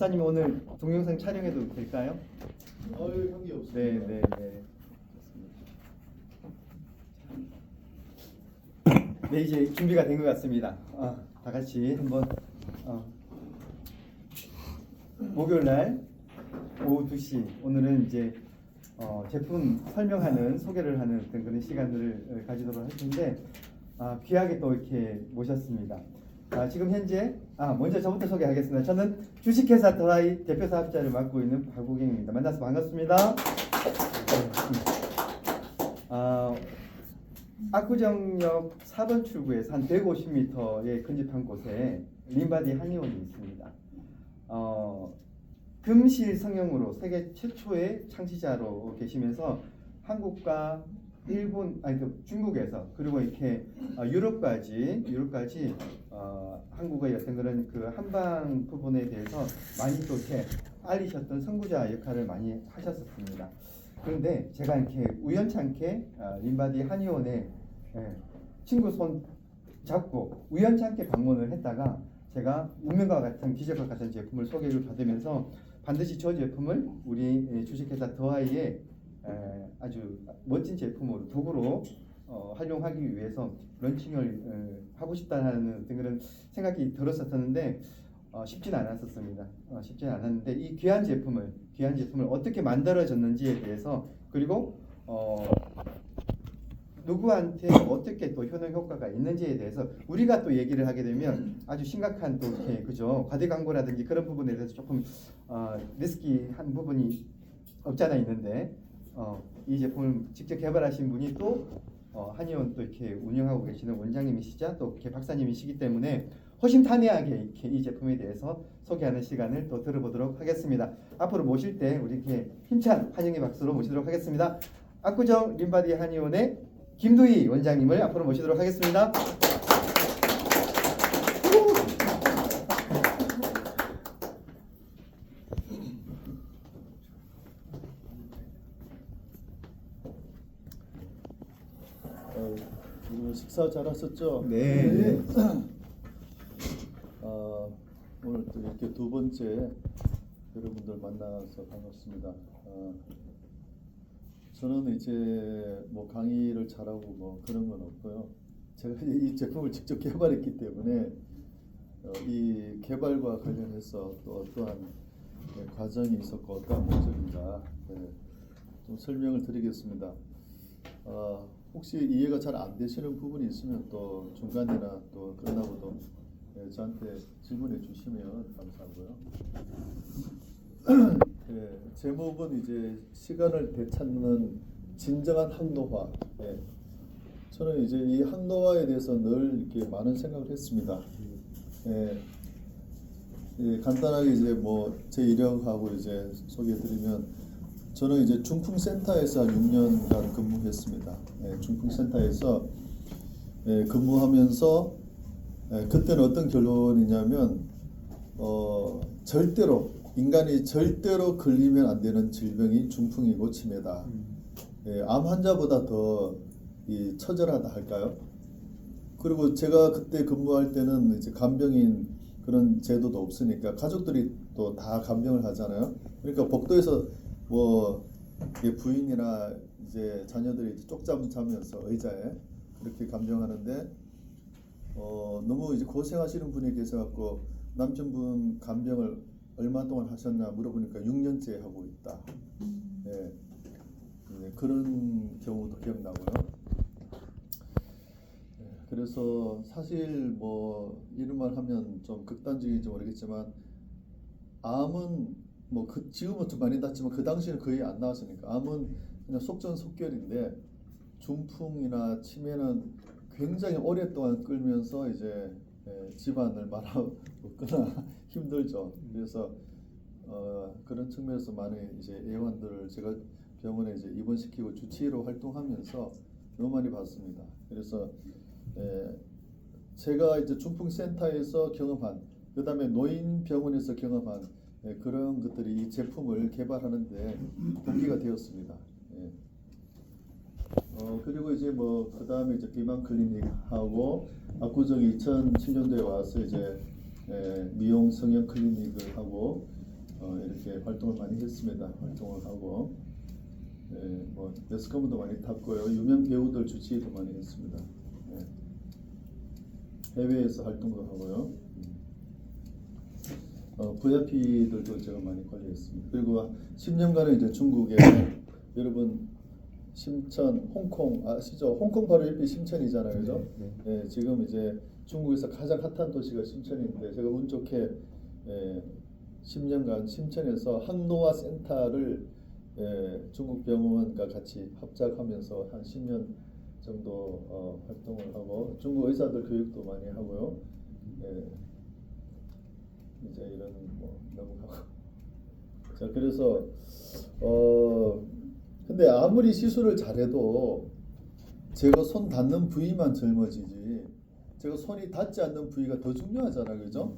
박사님 오늘 동영상 촬영해도 될까요? 관계 없습니다. 네, 네, 네. 네, 이제 준비가 된 것 같습니다. 다 같이 한번 목요일 날 오후 2시 오늘은 이제 제품 설명하는 소개를 하는 어떤 그런 시간을 가지도록 할 텐데 귀하게 또 이렇게 모셨습니다. 지금 현재 먼저 저부터 소개하겠습니다. 저는 주식회사 더하이 대표 사업자를 맡고 있는 박우경입니다. 만나서 반갑습니다. 압구정역 4번 출구에서 한 150m에 근접한 곳에 림바디 한의원이 있습니다. 금실 성형으로 세계 최초의 창시자로 계시면서 한국과 일본 중국에서 그리고 이렇게 유럽까지 한국의 어떤 그런 그 한방 부분에 대해서 많이 또 이렇게 알리셨던 선구자 역할을 많이 하셨었습니다. 그런데 제가 이렇게 우연찮게 림바디 한의원에 친구 손 잡고 우연찮게 방문을 했다가 제가 운명과 같은 기적과 같은 제품을 소개를 받으면서 반드시 저 제품을 우리 주식회사 더하이의 아주 멋진 제품으로 도구로 활용하기 위해서 런칭을 하고 싶다는 그런 생각이 들었었는데 쉽지는 않았었습니다. 쉽지는 않았는데 이 귀한 제품을 어떻게 만들어졌는지에 대해서 그리고 누구한테 어떻게 또 효능 효과가 있는지에 대해서 우리가 또 얘기를 하게 되면 아주 심각한 또 이렇게 그죠 과대 광고라든지 그런 부분에 대해서 조금 리스키한 부분이 없잖아 있는데 이 제품을 직접 개발하신 분이 또 한의원 또 이렇게 운영하고 계시는 원장님이시자 또 이렇게 박사님이시기 때문에 허심탄회하게 이렇게 이 제품에 대해서 소개하는 시간을 또 들어보도록 하겠습니다. 앞으로 모실 때 우리 이렇게 힘찬 환영의 박수로 모시도록 하겠습니다. 압구정 림바디 한의원의 김도희 원장님을 앞으로 모시도록 하겠습니다. 오늘 식사 잘 하셨죠? 네. 오늘 또 이렇게 두 번째 여러분들 만나서 반갑습니다. 저는 이제 뭐 강의를 잘하고 뭐 그런 건 없고요. 제가 이 제품을 직접 개발했기 때문에 이 개발과 관련해서 또 어떠한 과정이 있었고 어떠한 목적인가 좀 설명을 드리겠습니다. 혹시 이해가 잘 안 되시는 부분이 있으면 또 중간이나 또 끝나고도 저한테 질문해 주시면 감사하고요. 제목은 이제 시간을 되찾는 진정한 항노화. 저는 이제 이 항노화에 대해서 늘 이렇게 많은 생각을 했습니다. 간단하게 이제 뭐 제 이력하고 이제 소개해드리면 저는 이제 중풍센터에서 한 6년간 근무했습니다. 중풍센터에서 근무하면서 그때는 어떤 결론이냐면 인간이 절대로 걸리면 안 되는 질병이 중풍이고 치매다. 암 환자보다 더 처절하다 할까요? 그리고 제가 그때 근무할 때는 이제 간병인 그런 제도도 없으니까 가족들이 또 다 간병을 하잖아요. 그러니까 복도에서 뭐 부인이나 이제 자녀들이 쪽잠 자면서 의자에 그렇게 간병하는데 너무 이제 고생하시는 분이 계셔갖고 남편분 간병을 얼마 동안 하셨나 물어보니까 6년째 하고 있다. 그런 경우도 기억나고요. 그래서 사실 뭐 이런 말 하면 좀 극단적인지 모르겠지만 암은 뭐 지금은 좀 많이 났지만 그 당시에는 거의 안 나왔으니까 암은 그냥 속전속결인데 중풍이나 치매는 굉장히 오랫동안 끌면서 이제 집안을 말아먹거나 힘들죠. 그래서 그런 측면에서 많은 이제 애환들을 제가 병원에 이제 입원시키고 주치의로 활동하면서 너무 많이 봤습니다. 그래서 제가 이제 중풍센터에서 경험한 그다음에 노인병원에서 경험한 그런 것들이 이 제품을 개발하는데 동기가 되었습니다. 그리고 이제 뭐 그다음에 이제 비만 클리닉하고 압구정에 2007년도에 와서 이제 미용 성형 클리닉을 하고 이렇게 활동을 많이 했습니다. 활동을 하고 뭐 매스컴도 많이 탔고요. 유명 배우들 주치의도 많이 했습니다. 해외에서 활동도 하고요. VIP들도 제가 많이 관리했습니다. 그리고 10년간은 이제 중국에 여러분 심천, 홍콩 아시죠? 홍콩 바로 옆이 심천이잖아요, 그죠? 네, 지금 이제 중국에서 가장 핫한 도시가 심천인데 제가 운 좋게 10년간 심천에서 항노화 센터를 중국 병원과 같이 합작하면서 한 10년 정도 활동을 하고 중국 의사들 교육도 많이 하고요. 이제 이런 뭐 넘어가고 자 그래서 근데 아무리 시술을 잘해도 제가 손 닿는 부위만 젊어지지 제가 손이 닿지 않는 부위가 더 중요하잖아요, 그죠?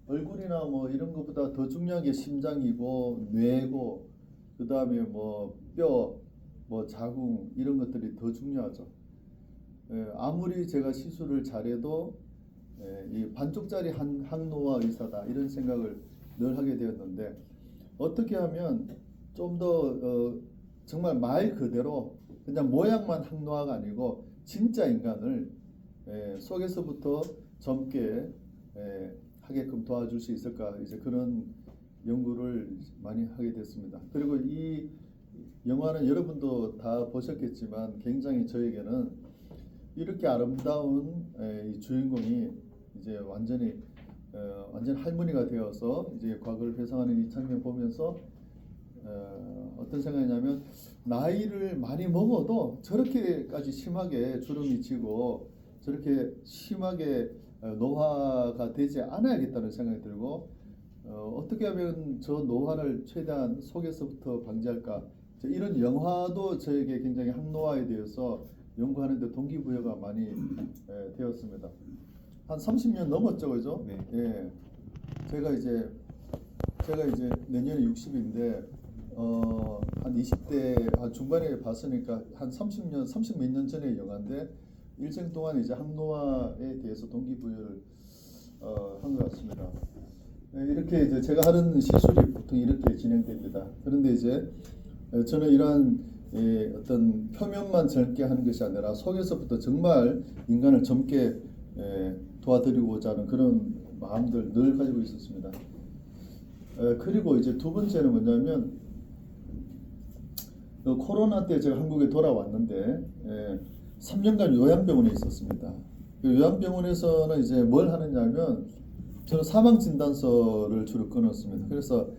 얼굴이나 뭐 이런 것보다 더 중요한 게 심장이고 뇌고 그 다음에 뭐 뼈, 뭐 자궁 이런 것들이 더 중요하죠. 아무리 제가 시술을 잘해도 이 반쪽짜리 항노화 의사다 이런 생각을 늘 하게 되었는데 어떻게 하면 좀 더 정말 말 그대로 그냥 모양만 항노화가 아니고 진짜 인간을 속에서부터 젊게 하게끔 도와줄 수 있을까 이제 그런 연구를 많이 하게 됐습니다. 그리고 이 영화는 여러분도 다 보셨겠지만 굉장히 저에게는 이렇게 아름다운 이 주인공이 이제 완전 할머니가 되어서 이제 과거를 회상하는 이 장면 보면서 어떤 생각이냐면 나이를 많이 먹어도 저렇게까지 심하게 주름이 지고 저렇게 심하게 노화가 되지 않아야겠다는 생각이 들고 어떻게 하면 저 노화를 최대한 속에서부터 방지할까 이런 영화도 저에게 굉장히 항노화에 대해서 연구하는데 동기부여가 많이 되었습니다. 한 30년 넘었죠, 그죠? 네. 예. 제가 이제 내년에 60인데 한 20대 한 중반에 봤으니까 한 30년, 30 몇 년 전의 영화인데 일생 동안 이제 항노화에 대해서 동기부여를 한 것 같습니다. 이렇게 이제 제가 하는 시술이 보통 이렇게 진행됩니다. 그런데 이제 저는 이러한 어떤 표면만 젊게 하는 것이 아니라 속에서부터 정말 인간을 젊게 도와드리고자 하는 그런 마음들 늘 가지고 있었습니다. 그리고 이제 두 번째는 뭐냐면 코로나 때 제가 한국에 돌아왔는데 3년간 요양병원에 있었습니다. 요양병원에서는 이제 뭘 하느냐면 저는 사망진단서를 주로 끊었습니다. 그래서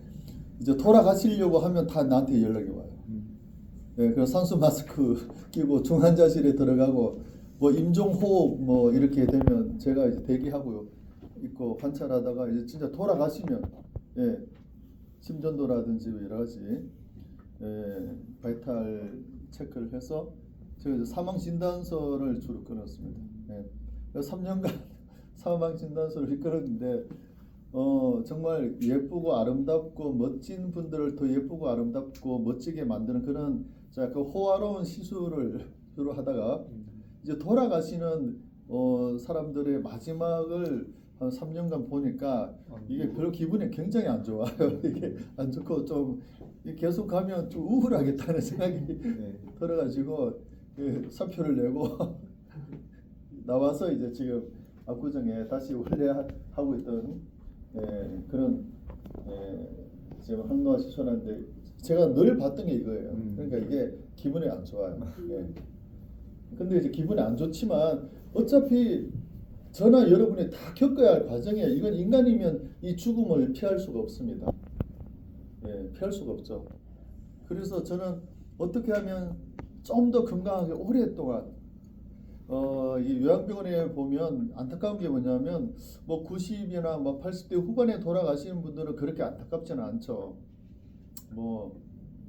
이제 돌아가시려고 하면 다 나한테 연락이 와요. 그래서 산수 마스크 끼고 중환자실에 들어가고 뭐 임종호흡 뭐 이렇게 되면 제가 이제 대기하고 있고 관찰하다가 이제 진짜 돌아가시면 심전도라든지 여러 가지 바이탈 체크를 해서 제가 이제 사망 진단서를 주로 끊었습니다. 그래서 3년간 사망 진단서를 끊었는데 정말 예쁘고 아름답고 멋진 분들을 더 예쁘고 아름답고 멋지게 만드는 그런 그 호화로운 시술을 주로 하다가 이제 돌아가시는 사람들의 마지막을 한 3년간 보니까 이게 별로 기분이 굉장히 안 좋아요. 이게 안 좋고 좀 계속 가면 좀 우울하겠다는 생각이 들어가지고 사표를 내고 나와서 이제 지금 압구정에 다시 원래 하고 있던 그런 지금 항노화 시술하는데 제가 늘 봤던 게 이거예요. 그러니까 이게 기분이 안 좋아요. 근데 이제 기분이 안 좋지만 어차피 저나 여러분이 다 겪어야 할 과정이에요. 이건 인간이면 이 죽음을 피할 수가 없습니다. 피할 수가 없죠. 그래서 저는 어떻게 하면 좀 더 건강하게 오랫동안 이 요양병원에 보면 안타까운 게 뭐냐면 뭐 90이나 뭐 80대 후반에 돌아가시는 분들은 그렇게 안타깝지는 않죠. 뭐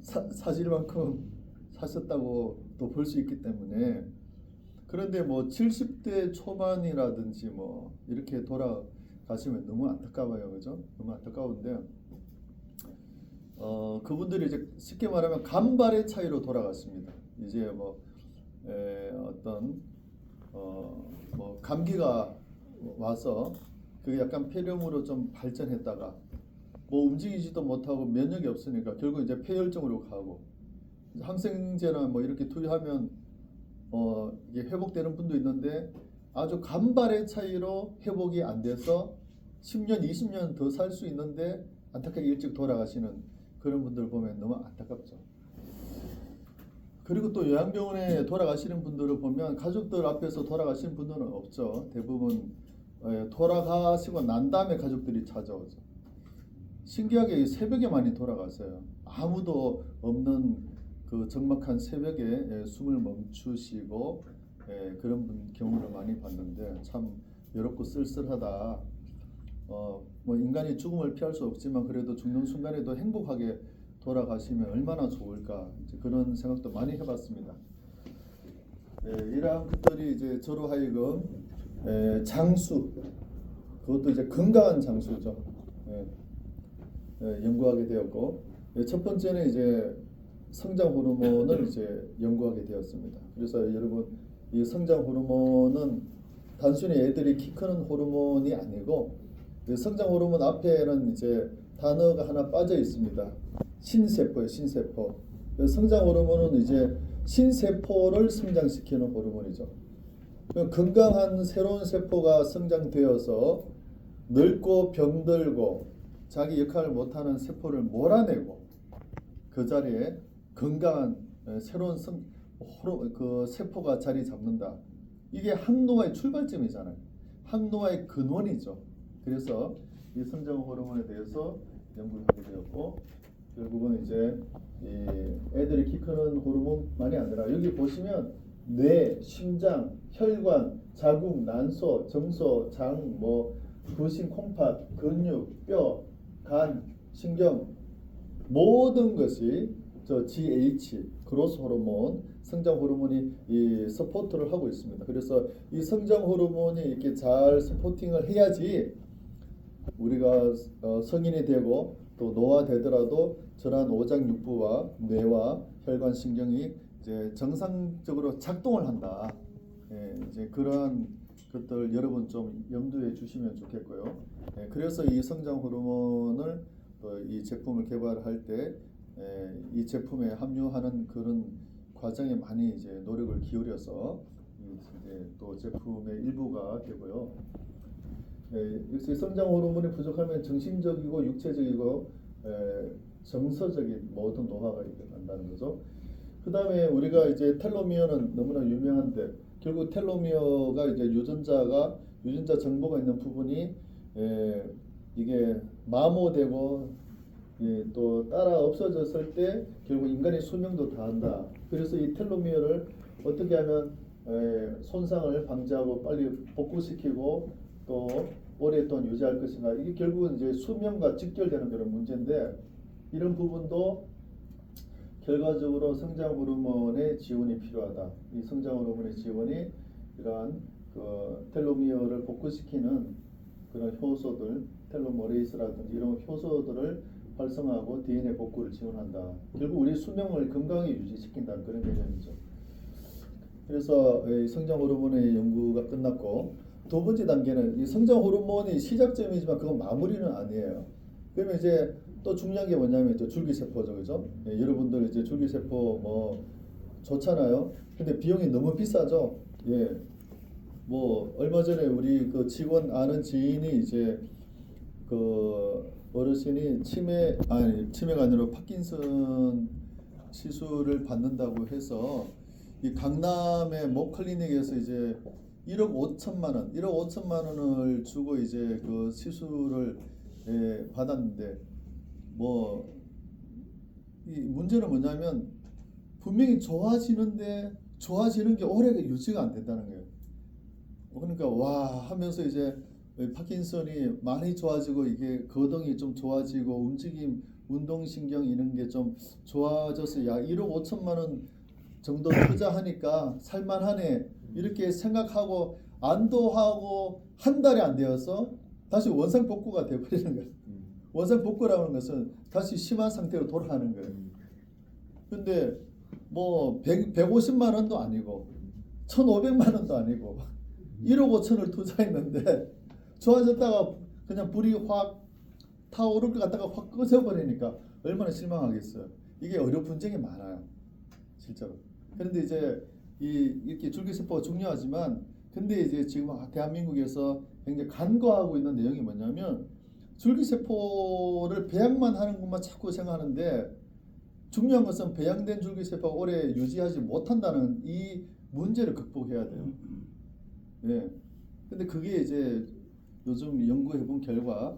사실 만큼 사셨다고 또 볼 수 있기 때문에 그런데 뭐 70대 초반이라든지 뭐 이렇게 돌아가시면 너무 안타까워요, 그죠? 너무 안타까운데 그분들이 이제 쉽게 말하면 간발의 차이로 돌아갔습니다. 이제 뭐 어떤 뭐 감기가 와서 그게 약간 폐렴으로 좀 발전했다가 뭐 움직이지도 못하고 면역이 없으니까 결국 이제 폐혈증으로 가고, 항생제나 뭐 이렇게 투여하면 이게 회복되는 분도 있는데 아주 간발의 차이로 회복이 안 돼서 10년, 20년 더 살 수 있는데 안타깝게 일찍 돌아가시는 그런 분들 보면 너무 안타깝죠. 그리고 또 요양병원에 돌아가시는 분들을 보면 가족들 앞에서 돌아가시는 분들은 없죠. 대부분 돌아가시고 난 다음에 가족들이 찾아오죠. 신기하게 새벽에 많이 돌아가세요. 아무도 없는 그 적막한 새벽에 숨을 멈추시고 그런 경우를 많이 봤는데 참 외롭고 쓸쓸하다. 뭐 인간이 죽음을 피할 수 없지만 그래도 죽는 순간에도 행복하게 돌아가시면 얼마나 좋을까, 이제 그런 생각도 많이 해봤습니다. 이러한 것들이 이제 저로 하여금 장수, 그것도 이제 건강한 장수죠. 연구하게 되었고, 첫 번째는 이제 성장 호르몬을 이제 연구하게 되었습니다. 그래서 여러분, 이 성장 호르몬은 단순히 애들이 키 크는 호르몬이 아니고, 성장 호르몬 앞에는 이제 단어가 하나 빠져 있습니다. 신세포예요, 신세포. 성장 호르몬은 이제 신세포를 성장시키는 호르몬이죠. 건강한 새로운 세포가 성장되어서 늙고 병들고 자기 역할을 못하는 세포를 몰아내고 그 자리에 건강한 새로운 그 세포가 자리 잡는다. 이게 항노화의 출발점이잖아요. 항노화의 근원이죠. 그래서 이 성장 호르몬에 대해서 연구를 하게 되었고, 결국은 이제 이 애들이 키 크는 호르몬만이 아니라 여기 보시면 뇌, 심장, 혈관, 자궁, 난소, 정소, 장, 뭐 부신, 콩팥, 근육, 뼈, 간, 신경 모든 것이 저 GH 그로스 호르몬, 성장 호르몬이 이 서포트를 하고 있습니다. 그래서 이 성장 호르몬이 이렇게 잘 서포팅을 해야지 우리가 성인이 되고 또 노화되더라도 저러한 오장육부와 뇌와 혈관, 신경이 이제 정상적으로 작동을 한다. 이제 그러한 것들 여러분 좀 염두에 주시면 좋겠고요. 그래서 이 성장 호르몬을 이 제품을 개발할 때 이 제품에 함유하는 그런 과정에 많이 이제 노력을 기울여서 이제 또 제품의 일부가 되고요. 역시 성장 호르몬이 부족하면 정신적이고 육체적이고 정서적인 모든 노화가 일어난다는 거죠. 그 다음에 우리가 이제 텔로미어는 너무나 유명한데 결국 텔로미어가 이제 유전자 정보가 있는 부분이 이게 마모되고 또 따라 없어졌을 때 결국 인간의 수명도 다한다. 그래서 이 텔로미어를 어떻게 하면 손상을 방지하고 빨리 복구시키고 또 오랫동안 유지할 것인가. 이게 결국은 이제 수명과 직결되는 그런 문제인데 이런 부분도 결과적으로 성장 호르몬의 지원이 필요하다. 이 성장 호르몬의 지원이 이러한 그 텔로미어를 복구시키는 그런 효소들, 텔로머레이스라든지 이런 효소들을 활성화하고 DNA 복구를 지원한다. 결국 우리 수명을 건강히 유지시킨다는 그런 개념이죠. 그래서 이 성장 호르몬의 연구가 끝났고 두 번째 단계는 이 성장 호르몬이 시작점이지만 그건 마무리는 아니에요. 그러면 이제 또 중요한 게 뭐냐면 줄기세포죠, 그죠? 여러분들 이제 줄기세포 뭐 좋잖아요. 근데 비용이 너무 비싸죠. 뭐 얼마 전에 우리 그 직원 아는 지인이 이제 그 어르신이 치매가 아니라 파킨슨 시술을 받는다고 해서 이 강남의 모 클리닉에서 이제 1억 5천만 원을 주고 이제 그 시술을 받았는데 뭐 이 문제는 뭐냐면 분명히 좋아지는 게 오래 유지가 안 된다는 거예요. 그러니까 와 하면서 이제 파킨슨이 많이 좋아지고 이게 거동이 좀 좋아지고 움직임, 운동신경 이런 게 좀 좋아져서 야 1억 5천만 원 정도 투자하니까 살만하네 이렇게 생각하고 안도하고 한 달이 안 되어서 다시 원상복구가 되어버리는 거예요. 원상복구라는 것은 다시 심한 상태로 돌아가는 거예요. 근데 뭐 150만 원도 아니고 1,500만 원도 아니고 1억 5천을 투자했는데 좋아졌다가 그냥 불이 확 타오를 것 갖다가 확 꺼져버리니까 얼마나 실망하겠어요. 이게 의료 분쟁이 많아요, 실제로. 그런데 이제 이렇게 줄기세포가 중요하지만, 근데 이제 지금 대한민국에서 굉장히 간과하고 있는 내용이 뭐냐면, 줄기세포를 배양만 하는 것만 자꾸 생각하는데, 중요한 것은 배양된 줄기세포가 오래 유지하지 못한다는 이 문제를 극복해야 돼요. 예. 근데 그게 이제 요즘 연구해본 결과,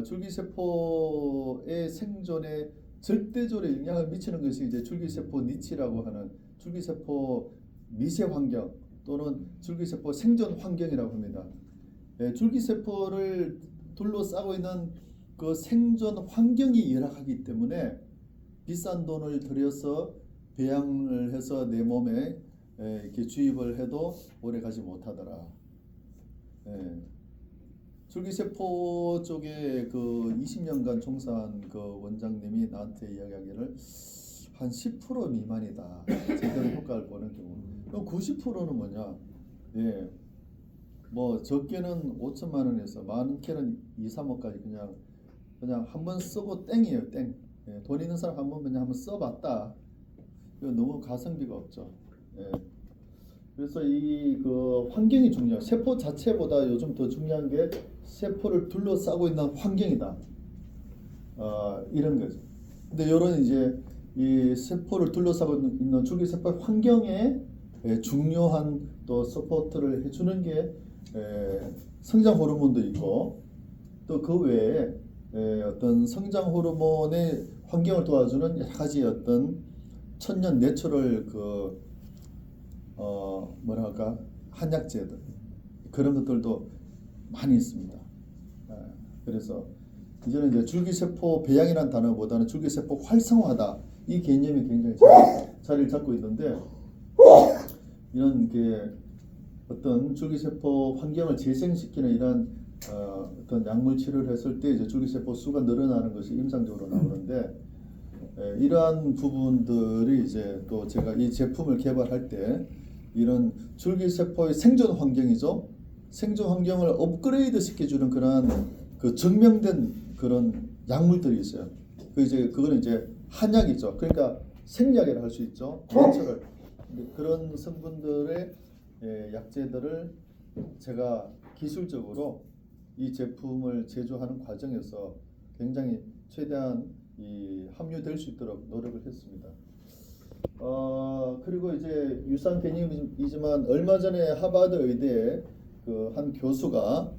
줄기세포의 생존에 절대적으로 영향을 미치는 것이 이제 줄기세포 니치라고 하는 줄기세포 미세 환경 또는 줄기세포 생존 환경이라고 합니다. 예, 줄기세포를 둘러싸고 있는 그 생존 환경이 열악하기 때문에 비싼 돈을 들여서 배양을 해서 내 몸에 이렇게 주입을 해도 오래 가지 못하더라. 예. 줄기세포 쪽에 그 20년간 종사한 그 원장님이 나한테 이야기하기를 한 10% 미만이다. 제대로 효과를 보는 경우. 그럼 90%는 뭐냐? 예. 뭐 적게는 5천만 원에서 많게는 2, 3억까지 그냥 한번 쓰고 땡이에요, 땡. 예. 돈 있는 사람 한번 써봤다. 이거 너무 가성비가 없죠. 예. 그래서 이 그 환경이 중요해요. 세포 자체보다 요즘 더 중요한 게 세포를 둘러싸고 있는 환경이다. 이런 거죠. 근데 이런 이제 이 세포를 둘러싸고 있는 줄기세포 환경에 중요한 또 서포트를 해주는 게 성장 호르몬도 있고, 또 그 외에 어떤 성장 호르몬의 환경을 도와주는 여러 가지 어떤 천연 내추럴 뭐랄까 한약재들 그런 것들도 많이 있습니다. 그래서 이제는 이제 줄기세포 배양이라는 단어보다는 줄기세포 활성화다, 이 개념이 굉장히 자리를 잡고 있는데, 이런 게 어떤 줄기세포 환경을 재생시키는 이런 어떤 약물 치료를 했을 때 이제 줄기세포 수가 늘어나는 것이 임상적으로 나오는데, 이러한 부분들이 이제 또 제가 이 제품을 개발할 때 이런 줄기세포의 생존 환경이죠. 생존 환경을 업그레이드 시켜주는 그런 그 증명된 그런 약물들이 있어요. 그거는 이제 한약이죠. 그러니까 생약이라 할 수 있죠. 내추럴 그런 성분들의 약재들을 제가 기술적으로 이 제품을 제조하는 과정에서 굉장히 최대한 함유될 수 있도록 노력을 했습니다. 그리고 이제 유사한 개념이지만 얼마 전에 하버드 의대에 그 한 교수가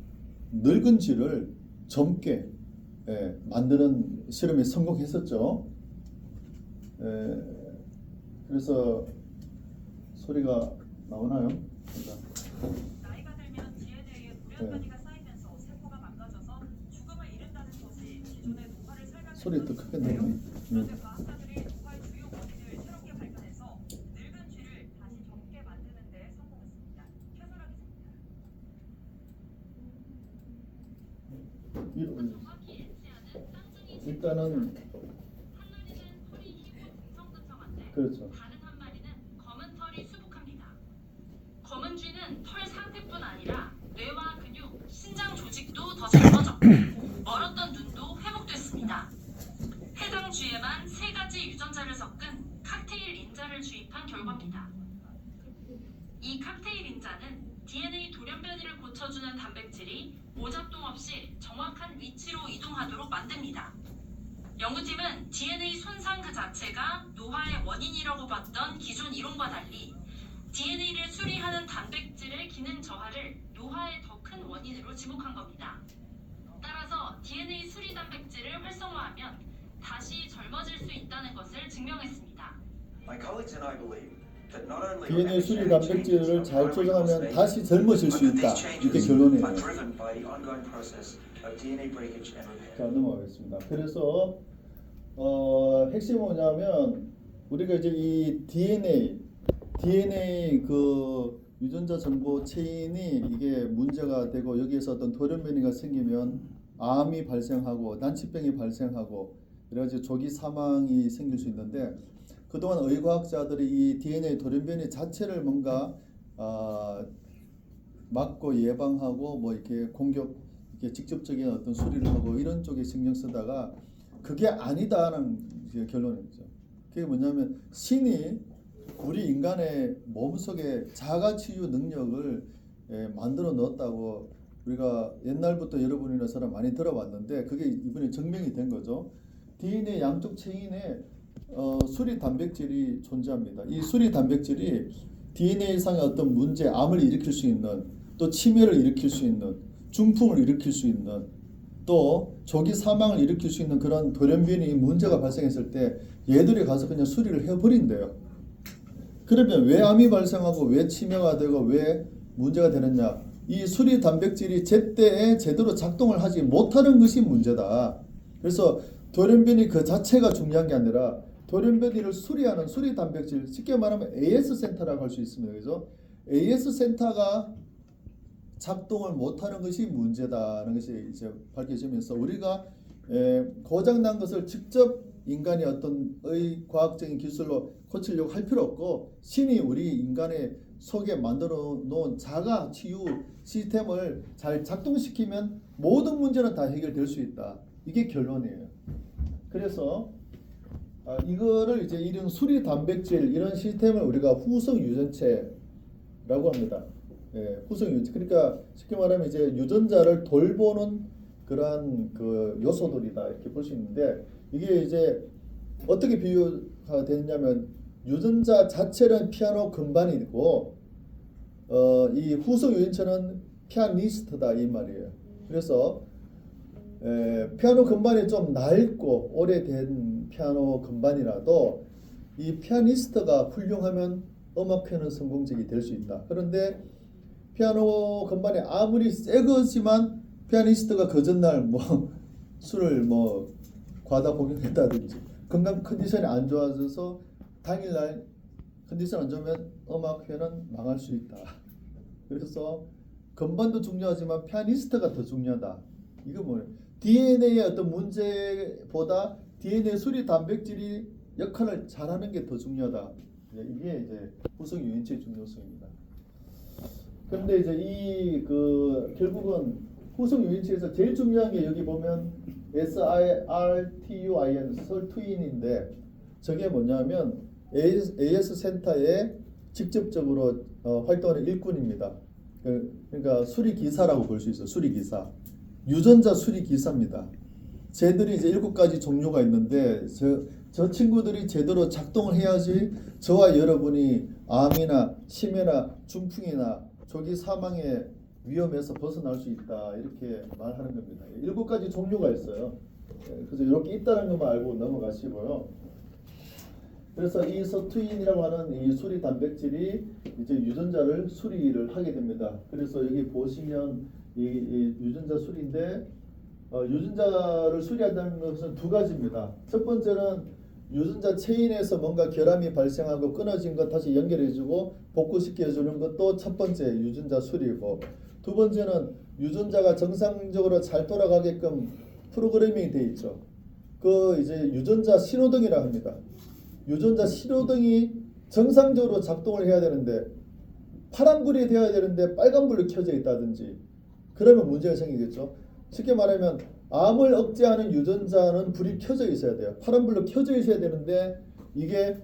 늙은 쥐를 젊게 만드는 실험에 성공했었죠. 그래서 소리가 나오나요? 나이가 들면 DNA에 돌연변이가 쌓이면서 세포가 망가져서 죽음을 이른다는 것이 기존의 노화를 설명해 소리 더 크게 나오네. 그런데 과학자들이 노화의 주요 원인을 새롭게 발견해서 늙은 쥐를 다시 젊게 만드는 데 성공했습니다. 최소라 기자입니다. 정확히 NCR는 쌍둥이 일단은 한 마리는 털이 희고 중성근성한데 그렇죠. 다른 한 마리는 검은 털이 수북합니다. 검은 쥐는 털 상태뿐 아니라 뇌와 근육, 신장 조직도 더 젊어졌고 멀었던 눈도 회복됐습니다. 해당 쥐에만 3가지 유전자를 섞은 칵테일 인자를 주입한 결과입니다. 이 칵테일 인자는 DNA 돌연변이를 고쳐주는 단백질이 오작동 없이 정확한 위치로 이동하도록 만듭니다. 연구팀은 DNA 손상 그 자체가 노화의 원인이라고 봤던 기존 이론과 달리 DNA를 수리하는 단백질의 기능 저하를 노화의 더 큰 원인으로 지목한 겁니다. 따라서 DNA 수리 단백질을 활성화하면 다시 젊어질 수 있다는 것을 증명했습니다. DNA 수리 단백질을 잘 조정하면 다시 젊어질 수 있다. 이게 결론이에요. 자, 넘어가겠습니다. 그래서 핵심은 뭐냐면 우리가 이제 이 DNA 그 유전자 정보 체인이 이게 문제가 되고 여기에서 어떤 돌연변이가 생기면 암이 발생하고 난치병이 발생하고 여러 가지 조기 사망이 생길 수 있는데, 그동안 의과학자들이 이 DNA 돌연변이 자체를 뭔가 막고 예방하고 뭐 이렇게 공격 이렇게 직접적인 어떤 수리를 하고 이런 쪽에 신경 쓰다가 그게 아니다는 이제 결론이죠. 그게 뭐냐면 신이 우리 인간의 몸속에 자가치유 능력을 만들어 넣었다고 우리가 옛날부터 여러분이나 저랑 많이 들어봤는데 그게 이번에 증명이 된 거죠. DNA 양쪽 체인에 수리 단백질이 존재합니다. 이 수리 단백질이 DNA상의 어떤 문제, 암을 일으킬 수 있는, 또 치매를 일으킬 수 있는, 중풍을 일으킬 수 있는, 또 조기 사망을 일으킬 수 있는 그런 돌연변이 문제가 발생했을 때 얘들이 가서 그냥 수리를 해버린대요. 그러면 왜 암이 발생하고 왜 치매가 되고 왜 문제가 되느냐? 이 수리 단백질이 제때에 제대로 작동을 하지 못하는 것이 문제다. 그래서 돌연변이 그 자체가 중요한 게 아니라 돌연변이를 수리하는 수리 단백질, 쉽게 말하면 AS 센터라고 할 수 있습니다. 그래서 AS 센터가 작동을 못하는 것이 문제다는 것이 이제 밝혀지면서 우리가 고장난 것을 직접 인간이 어떤 과학적인 기술로 고치려고 할 필요 없고 신이 우리 인간의 속에 만들어 놓은 자가 치유 시스템을 잘 작동시키면 모든 문제는 다 해결될 수 있다. 이게 결론이에요. 그래서 이거를 이제 이런 수리 단백질 이런 시스템을 우리가 후속 유전체라고 합니다. 후속 유전체. 그러니까 쉽게 말하면 이제 유전자를 돌보는 그러한 그 요소들이다 이렇게 볼 수 있는데 이게 이제 어떻게 비유가 되냐면 유전자 자체는 피아노 건반이고 이 후속 유전체는 피아니스트다 이 말이에요. 그래서 피아노 건반이 좀 낡고 오래된 피아노 건반이라도 이 피아니스트가 훌륭하면 음악회는 성공적이 될 수 있다. 그런데 피아노 건반이 아무리 새 거지만 피아니스트가 그 전날 뭐 술을 뭐 과다 복용했다든지 건강 컨디션이 안 좋아져서 당일날 컨디션 안 좋으면 음악회는 망할 수 있다. 그래서 건반도 중요하지만 피아니스트가 더 중요하다. 이거 뭐예요? DNA의 어떤 문제보다 DNA 수리 단백질이 역할을 잘하는 게 더 중요하다. 이게 이제 후속 유전체의 중요성입니다. 그런데 이제 이 결국은 후속 유전체에서 제일 중요한 게 여기 보면 SIRTUIN 설투인인데 저게 뭐냐면 AS 센터에 직접적으로 활동하는 일꾼입니다. 그러니까 수리 기사라고 볼 수 있어요. 수리 기사. 유전자 수리 기사입니다. 쟤들이 이제 7가지 종류가 있는데 저 친구들이 제대로 작동을 해야지 저와 여러분이 암이나 치매나 중풍이나 조기 사망의 위험에서 벗어날 수 있다 이렇게 말하는 겁니다. 7가지 종류가 있어요. 그래서 이렇게 있다는 것만 알고 넘어가시고요. 그래서 이 서투인이라고 하는 이 수리 단백질이 이제 유전자를 수리를 하게 됩니다. 그래서 여기 보시면 이 유전자 수리인데 유전자를 수리한다는 것은 2가지입니다. 첫 번째는 유전자 체인에서 뭔가 결함이 발생하고 끊어진 것 다시 연결해주고 복구시켜주는 것도 첫 번째 유전자 수리고, 두 번째는 유전자가 정상적으로 잘 돌아가게끔 프로그래밍이 돼 있죠. 그 이제 유전자 신호등이라고 합니다. 유전자 신호등이 정상적으로 작동을 해야 되는데 파란불이 되어야 되는데 빨간불로 켜져 있다든지 그러면 문제가 생기겠죠. 쉽게 말하면 암을 억제하는 유전자는 불이 켜져 있어야 돼요. 파란불로 켜져 있어야 되는데 이게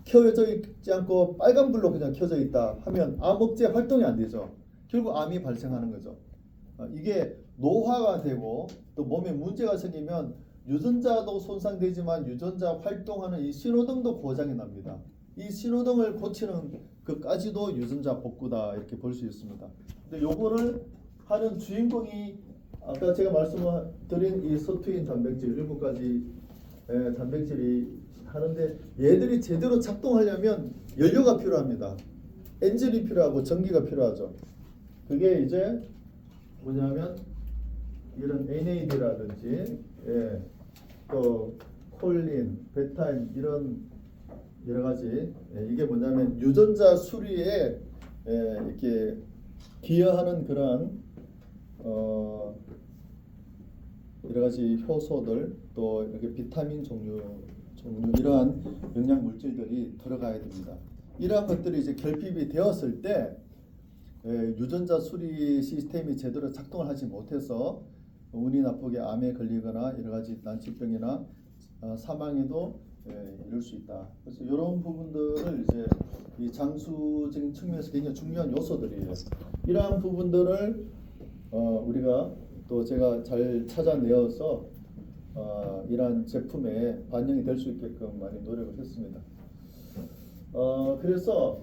켜져 있지 않고 빨간불로 그냥 켜져 있다 하면 암 억제 활동이 안 되죠. 결국 암이 발생하는 거죠. 이게 노화가 되고 또 몸에 문제가 생기면 유전자도 손상되지만 유전자 활동하는 이 신호등도 고장이 납니다. 이 신호등을 고치는 것까지도 유전자 복구다 이렇게 볼 수 있습니다. 근데 요거를 하는 주인공이 아까 제가 말씀드린 이 서투인 단백질 7가지 단백질이 하는데 얘들이 제대로 작동하려면 연료가 필요합니다. 엔진이 필요하고 전기가 필요하죠. 그게 이제 뭐냐면 이런 NAD라든지 또 콜린, 베타인 이런 여러 가지 이게 뭐냐면 유전자 수리에 이렇게 기여하는 그런 여러 가지 효소들 또 이렇게 비타민 종류 이러한 영양 물질들이 들어가야 됩니다. 이러한 것들이 이제 결핍이 되었을 때 유전자 수리 시스템이 제대로 작동을 하지 못해서 운이 나쁘게 암에 걸리거나 여러 가지 난치병이나 사망에도 이를 수 있다. 그래서 이런 부분들을 이제 이 장수적인 측면에서 굉장히 중요한 요소들이에요. 이러한 부분들을 우리가 또 제가 잘 찾아내어서 이러한 제품에 반영이 될 수 있게끔 많이 노력을 했습니다. 그래서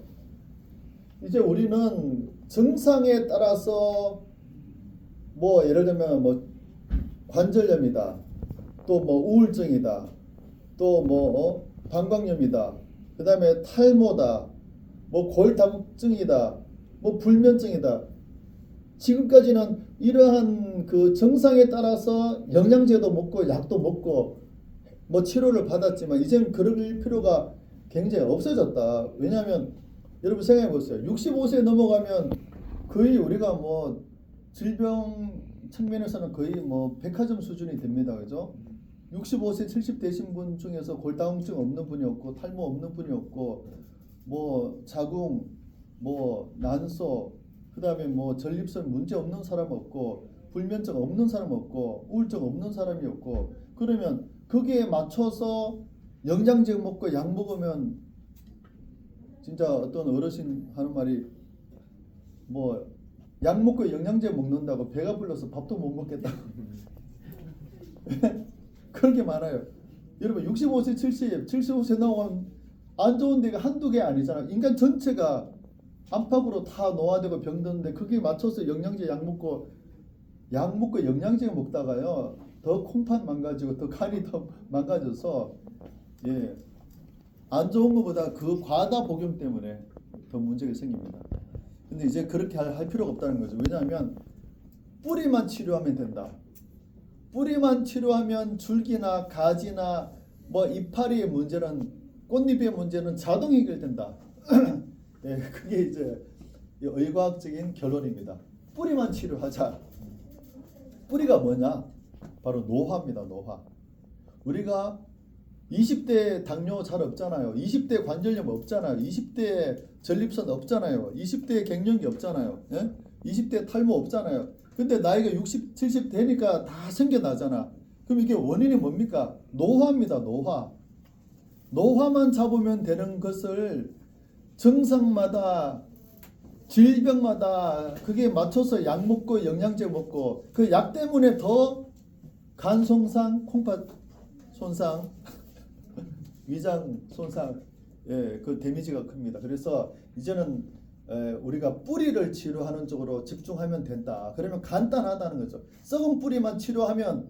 이제 우리는 증상에 따라서 뭐 예를 들면 뭐 관절염이다, 또 뭐 우울증이다, 또 뭐 방광염이다, 그 다음에 탈모다, 뭐 골다공증이다, 뭐 불면증이다. 지금까지는 이러한 그 증상에 따라서 영양제도 먹고 약도 먹고 뭐 치료를 받았지만 이제는 그럴 필요가 굉장히 없어졌다. 왜냐하면 여러분 생각해 보세요. 65세 넘어가면 거의 우리가 뭐 질병 측면에서는 거의 뭐 백화점 수준이 됩니다. 그죠? 65세 70 되신 분 중에서 골다공증 없는 분이 없고 탈모 없는 분이 없고 뭐 자궁 뭐 난소 그다음에 뭐 전립선 문제 없는 사람 없고 불면증 없는 사람 없고 우울증 없는 사람이 없고 그러면 거기에 맞춰서 영양제 먹고 약 먹으면 진짜 어떤 어르신 하는 말이 뭐 약 먹고 영양제 먹는다고 배가 불러서 밥도 못 먹겠다고 그런 게 많아요. 여러분 65세 75세 나오면 안 좋은 데가 한두 개 아니잖아. 인간 전체가 안팎으로 다 노화되고 병드는데 거기에 맞춰서 영양제 약 먹고 영양제 먹다가요 더 콩팥 망가지고 더 간이 더 망가져서 안 좋은 것보다 그 과다 복용 때문에 더 문제가 생깁니다. 근데 이제 그렇게 할 필요가 없다는 거죠. 왜냐하면 뿌리만 치료하면 된다. 뿌리만 치료하면 줄기나 가지나 뭐 이파리의 문제는 꽃잎의 문제는 자동 해결된다. 그게 이제 의과학적인 결론입니다. 뿌리만 치료하자. 뿌리가 뭐냐? 바로 노화입니다. 노화. 우리가 20대 당뇨 잘 없잖아요. 20대 관절염 없잖아요. 20대 전립선 없잖아요. 20대 갱년기 없잖아요. 20대 탈모 없잖아요. 근데 나이가 60, 70 되니까 다 생겨나잖아. 그럼 이게 원인이 뭡니까? 노화입니다. 노화. 노화만 잡으면 되는 것을 증상마다 질병마다 그게 맞춰서 약 먹고 영양제 먹고 그 약 때문에 더 간 손상, 콩팥 손상, 위장 손상, 그 데미지가 큽니다. 그래서 이제는 우리가 뿌리를 치료하는 쪽으로 집중하면 된다. 그러면 간단하다는 거죠. 썩은 뿌리만 치료하면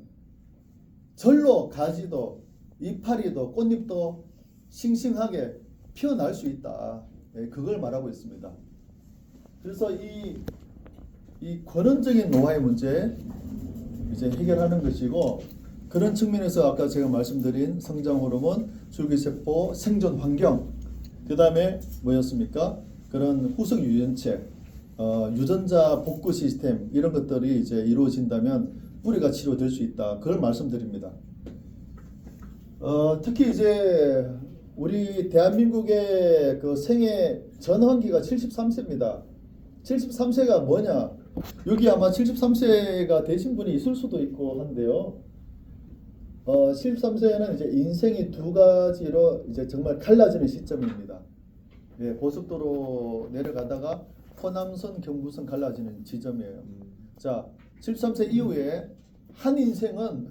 절로 가지도 이파리도 꽃잎도 싱싱하게 피어날 수 있다. 그걸 말하고 있습니다. 그래서 이 근원적인 노화의 문제 이제 해결하는 것이고 그런 측면에서 아까 제가 말씀드린 성장 호르몬, 줄기세포, 생존 환경, 그 다음에 뭐였습니까? 그런 후속 유전체, 유전자 복구 시스템 이런 것들이 이제 이루어진다면 뿌리가 치료될 수 있다. 그걸 말씀드립니다. 특히 이제 우리 대한민국의 그 생애 전환기가 73세입니다. 73세가 뭐냐? 여기 아마 73세가 되신 분이 있을 수도 있고 한데요. 73세는 이제 인생이 두 가지로 이제 정말 갈라지는 시점입니다. 고속도로 내려가다가 호남선, 경부선 갈라지는 지점이에요. 자, 73세 이후에 한 인생은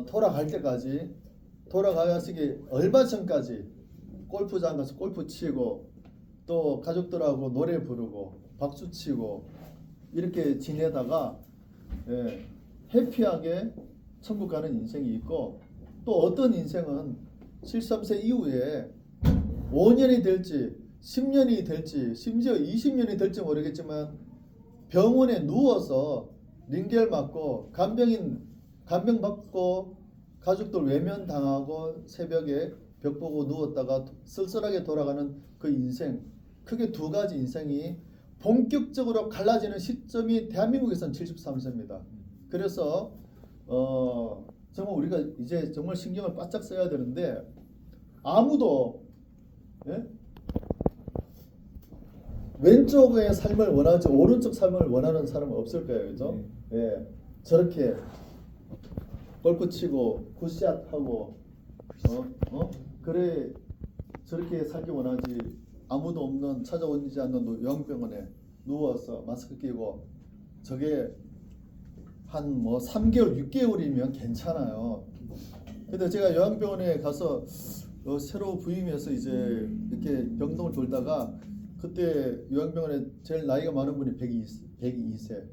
돌아갈 때까지 돌아가시기 얼마 전까지 골프장 가서 골프 치고 또 가족들하고 노래 부르고 박수 치고 이렇게 지내다가 해피하게 천국 가는 인생이 있고 또 어떤 인생은 73세 이후에 5년이 될지 10년이 될지 심지어 20년이 될지 모르겠지만 병원에 누워서 링겔 맞고 간병 받고 가족들 외면당하고 새벽에 벽 보고 누웠다가 쓸쓸하게 돌아가는 그 인생, 크게 두 가지 인생이 본격적으로 갈라지는 시점이 대한민국에서는 73세입니다. 그래서 정말 우리가 이제 정말 신경을 바짝 써야 되는데 아무도 왼쪽의 삶을 원하지 오른쪽 삶을 원하는 사람은 없을 거예요, 그죠? 예, 저렇게 골프 치고 굿샷 하고 그래 저렇게 살기 원하지. 아무도 없는 찾아오지 않는 요양병원에 누워서 마스크 끼고 저게 한 뭐 3개월, 6개월이면 괜찮아요. 근데 제가 요양병원에 가서 새로 부임해서 이제 이렇게 병동을 돌다가 그때 요양병원에 제일 나이가 많은 분이 102세,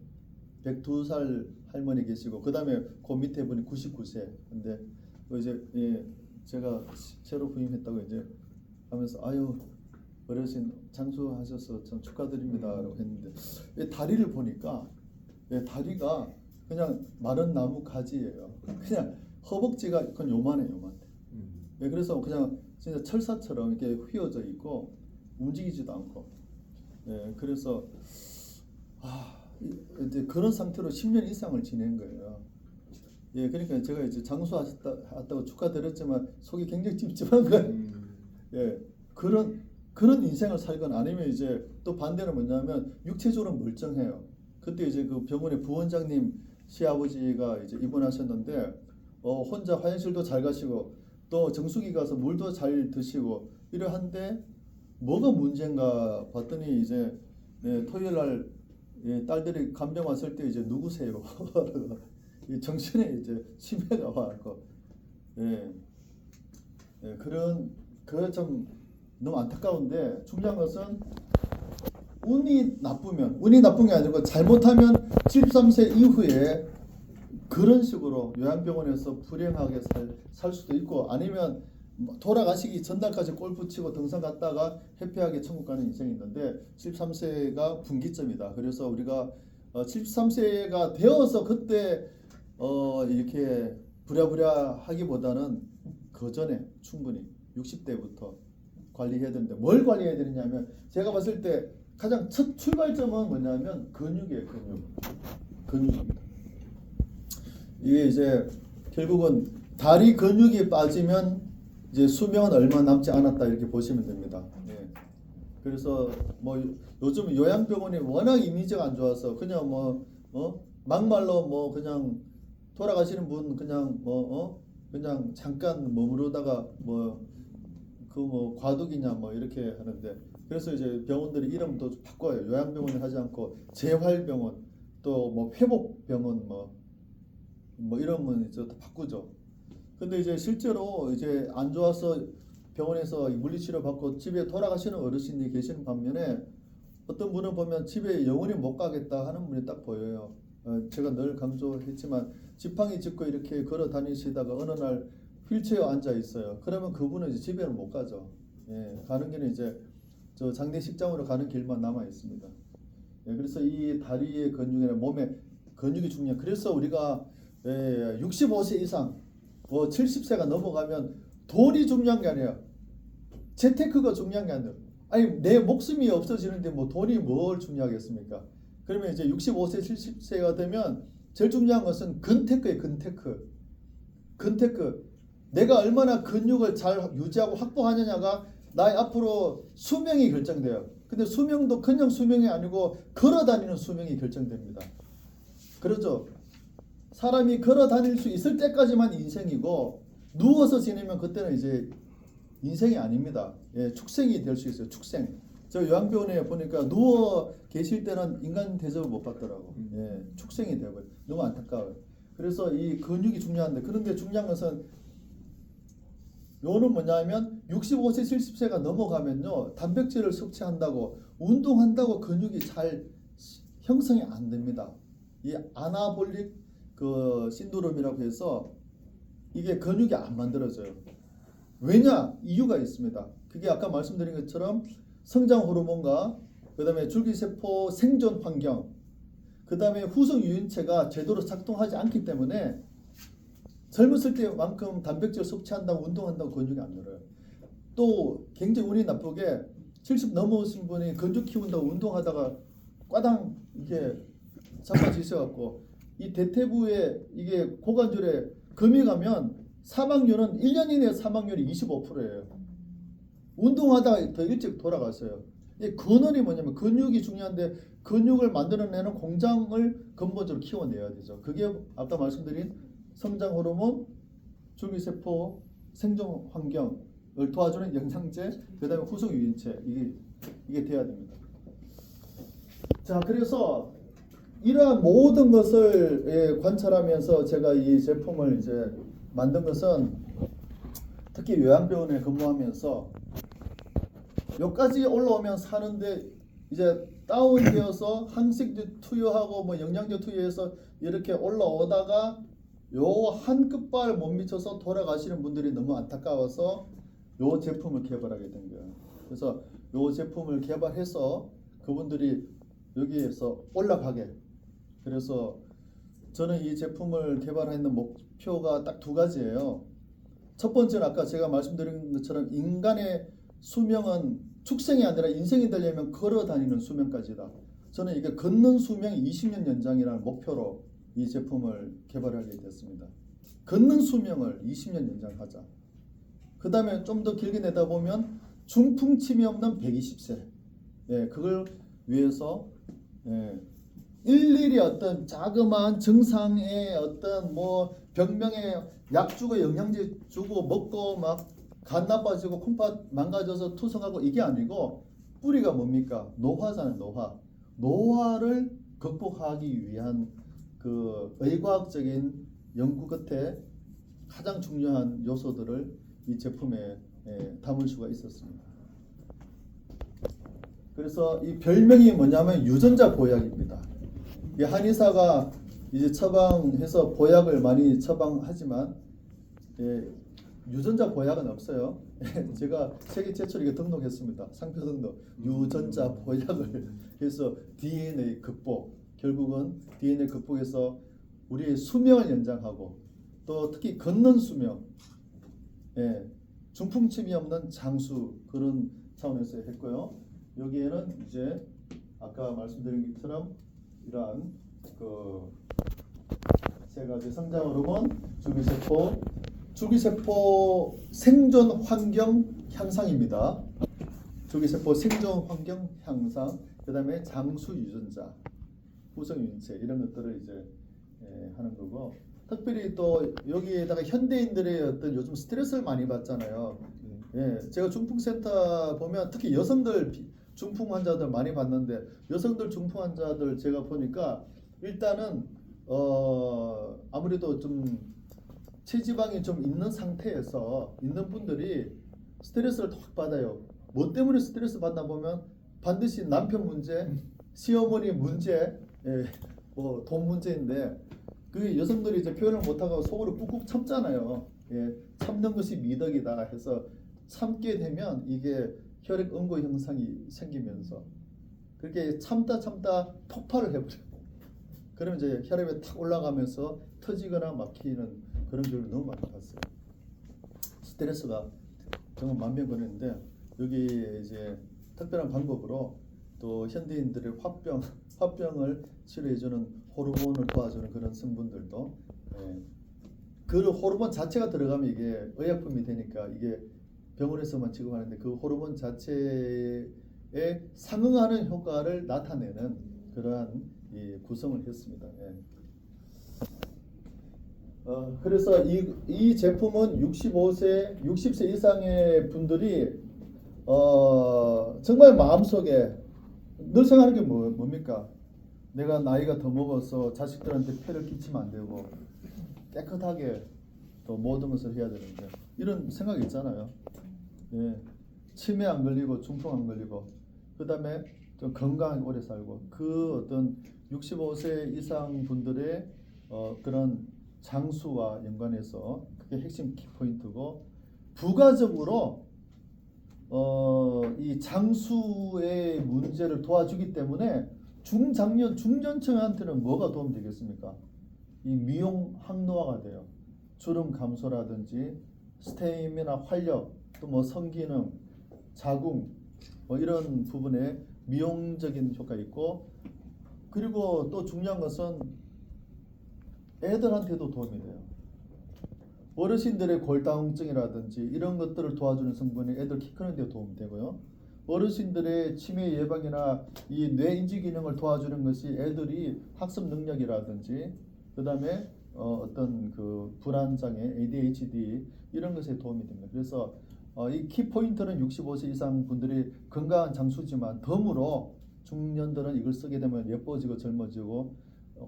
102살 할머니 계시고 그 다음에 그 밑에 분이 99세. 근데 이제 제가 새로 부임했다고 이제 하면서 아유 어르신 장수하셔서 참 축하드립니다라고 했는데 다리를 보니까 다리가 그냥 마른 나무 가지예요. 그냥 허벅지가 그냥 요만해. 그래서 그냥 진짜 철사처럼 이렇게 휘어져 있고 움직이지도 않고. 그래서 이제 그런 상태로 10년 이상을 지낸 거예요. 그러니까 제가 이제 장수하셨다고 축하드렸지만 속이 굉장히 찝찝한 거예요. 그런 인생을 살거나 아니면 이제 또 반대는 뭐냐면 육체적으로 멀쩡해요. 그때 이제 그 병원의 부원장님 시아버지가 이제 입원하셨는데 혼자 화장실도 잘 가시고 또 정수기 가서 물도 잘 드시고 이러한데 뭐가 문제인가 봤더니 이제 토요일 날 딸들이 간병 왔을 때 이제 누구세요? 정신에 이제 치매가 와서 그런 좀 너무 안타까운데 중요한 것은 운이 나쁜 게 아니고 잘못하면 73세 이후에 그런 식으로 요양병원에서 불행하게 살 수도 있고 아니면 돌아가시기 전날까지 골프 치고 등산 갔다가 해피하게 천국 가는 인생이 있는데 73세가 분기점이다. 그래서 우리가 73세가 되어서 그때 이렇게 부랴부랴 하기보다는 그 전에 충분히 60대부터 관리해야 되는데 뭘 관리해야 되느냐면 제가 봤을 때 가장 첫 출발점은 뭐냐면 근육이에요. 근육입니다. 이게 이제 결국은 다리 근육이 빠지면 이제 수명은 얼마 남지 않았다 이렇게 보시면 됩니다. 그래서 뭐 요즘 요양병원이 워낙 이미지가 안 좋아서 그냥 막말로 뭐 그냥 돌아가시는 분 그냥 그냥 잠깐 머무르다가 과도기냐 이렇게 하는데 그래서 이제 병원들이 이름도 바꿔요. 요양병원을 하지 않고 재활병원 또 회복병원 이러면 이제 또 바꾸죠. 근데 이제 실제로 이제 안 좋아서 병원에서 물리치료 받고 집에 돌아가시는 어르신이 계시는 반면에 어떤 분은 보면 집에 영원히 못 가겠다 하는 분이 딱 보여요. 제가 늘 강조했지만 지팡이 짚고 이렇게 걸어 다니시다가 어느 날 휠체어 앉아 있어요. 그러면 그분은 이제 집에는 못 가죠. 가는 길은 이제 저 장례식장으로 가는 길만 남아 있습니다. 그래서 이 다리의 근육이나 몸의 근육이 중요해요. 그래서 우리가 65세 이상 70세가 넘어가면 돈이 중요한 게 아니에요. 재테크가 중요한 게 아니에요. 아니 내 목숨이 없어지는데 돈이 뭘 중요하겠습니까? 그러면 이제 65세 70세가 되면 제일 중요한 것은 근테크예요. 근테크. 내가 얼마나 근육을 잘 유지하고 확보하느냐가 나의 앞으로 수명이 결정돼요. 근데 수명도 그냥 수명이 아니고 걸어다니는 수명이 결정됩니다. 그렇죠? 사람이 걸어다닐 수 있을 때까지만 인생이고 누워서 지내면 그때는 이제 인생이 아닙니다. 축생이 될 수 있어요. 축생. 저 요양병원에 보니까 누워 계실 때는 인간 대접을 못 받더라고. 축생이 되어버려. 너무 안타까워요. 그래서 이 근육이 중요한데 그런데 중요한 것은 요는 뭐냐면 65세 70세가 넘어가면요 단백질을 섭취한다고 운동한다고 근육이 잘 형성이 안 됩니다. 이 아나볼릭 신드롬이라고 해서 이게 근육이 안 만들어져요. 왜냐? 이유가 있습니다. 그게 아까 말씀드린 것처럼 성장 호르몬과 그 다음에 줄기세포 생존 환경 그 다음에 후성 유인체가 제대로 작동하지 않기 때문에 젊었을 때만큼 단백질 섭취한다고 운동한다고 근육이 안 늘어요. 또 굉장히 운이 나쁘게 70 넘어오신 분이 근육 키운다고 운동하다가 꽈당 이게 자빠지셔갖고 이 대퇴부에 이게 고관절에 금이 가면 사망률은 1년 이내 사망률이 25%예요. 운동하다가 더 일찍 돌아갔어요. 근데 근원이 뭐냐면 근육이 중요한데 근육을 만들어내는 공장을 근본적으로 키워내야 되죠. 그게 아까 말씀드린 성장 호르몬, 줄기세포, 생존 환경을 도와주는 영양제, 그다음에 후속 유인체 이게 돼야 됩니다. 자, 그래서 이러한 모든 것을 관찰하면서 제가 이 제품을 이제 만든 것은 특히 요양병원에 근무하면서 여기까지 올라오면 사는데 이제 다운되어서 항생제 투여하고 뭐 영양제 투여해서 이렇게 올라오다가 요 한 끝발 못 미쳐서 돌아가시는 분들이 너무 안타까워서 요 제품을 개발하게 된 거예요. 그래서 요 제품을 개발해서 그분들이 여기에서 올라가게. 그래서 저는 이 제품을 개발하는 목표가 딱 두 가지예요. 첫 번째는 아까 제가 말씀드린 것처럼 인간의 수명은 축생이 아니라 인생이 되려면 걸어 다니는 수명까지다. 저는 이게 걷는 수명 20년 연장이라는 목표로 이 제품을 개발하게 됐습니다. 걷는 수명을 20년 연장하자. 그 다음에 좀 더 길게 내다보면 중풍침이 없는 120세. 예, 그걸 위해서 일일이 어떤 자그마한 증상에 어떤 뭐 병명에 약 주고 영양제 주고 먹고 막 간 나빠지고 콩팥 망가져서 투석하고 이게 아니고 뿌리가 뭡니까? 노화잖아요. 노화를 극복하기 위한 그 의과학적인 연구 끝에 가장 중요한 요소들을 이 제품에 담을 수가 있었습니다. 그래서 이 별명이 뭐냐면 유전자 보약입니다. 이 한의사가 이제 처방해서 보약을 많이 처방하지만 유전자 보약은 없어요. 제가 세계 최초로 이거 등록했습니다. 상표 등록. 유전자 보약을 해서 DNA 극복. 결국은 DNA 극복해서 우리의 수명을 연장하고 또 특히 걷는 수명, 중풍침이 없는 장수 그런 차원에서 했고요. 여기에는 이제 아까 말씀드린 것처럼 이러한 그 세 가지 성장 호르몬, 줄기세포 생존 환경 향상입니다. 줄기세포 생존 환경 향상, 그다음에 장수 유전자, 후성 유인체 이런 것들을 이제 하는 거고, 특별히 또 여기에다가 현대인들의 어떤 요즘 스트레스를 많이 받잖아요. 제가 중풍센터 보면 특히 여성들 중풍 환자들 많이 봤는데 여성들 중풍 환자들 제가 보니까 일단은 아무래도 좀 체지방이 좀 있는 상태에서 있는 분들이 스트레스를 확 받아요. 뭐 때문에 스트레스 받나 보면 반드시 남편 문제, 시어머니 문제, 뭐 돈 문제인데 그 여성들이 이제 표현을 못하고 속으로 꾹꾹 참잖아요. 참는 것이 미덕이다 해서 참게 되면 이게 혈액 응고 현상이 생기면서 그렇게 참다 폭발을 해버려요. 그러면 이제 혈압이 탁 올라가면서 터지거나 막히는 그런 경우를 너무 많이 봤어요. 스트레스가 정말 만병거리는데 여기 이제 특별한 방법으로 또 현대인들의 화병을 치료해주는 호르몬을 도와주는 그런 성분들도 그 호르몬 자체가 들어가면 이게 의약품이 되니까 이게 병원에서만 취급하는데 그 호르몬 자체에 상응하는 효과를 나타내는 그러한 이 구성을 했습니다. 그래서 이 제품은 60세 이상의 분들이 정말 마음속에 늘 생각하는 게 뭡니까? 내가 나이가 더 먹어서 자식들한테 폐를 끼치면 안 되고 깨끗하게 또 모든 것을 해야 되는데 이런 생각이 있잖아요. 치매 안 걸리고 중풍 안 걸리고 그 다음에 좀 건강하게 오래 살고 그 어떤 65세 이상 분들의 그런 장수와 연관해서 그게 핵심 키포인트고 부가적으로 이 장수의 문제를 도와주기 때문에 중장년 중년층한테는 뭐가 도움되겠습니까? 이 미용 항노화가 돼요. 주름 감소라든지 스태미나 활력 또 뭐 성기능 자궁 뭐 이런 부분에 미용적인 효과 있고 그리고 또 중요한 것은 애들한테도 도움이 돼요. 어르신들의 골다공증이라든지 이런 것들을 도와주는 성분이 애들 키 크는 데 도움이 되고요. 어르신들의 치매 예방이나 이 뇌 인지 기능을 도와주는 것이 애들이 학습 능력이라든지 그다음에 어떤 그 불안 장애, ADHD 이런 것에 도움이 됩니다. 그래서 이 키 포인트는 65세 이상 분들이 건강한 장수지만 덤으로 중년들은 이걸 쓰게 되면 예뻐지고 젊어지고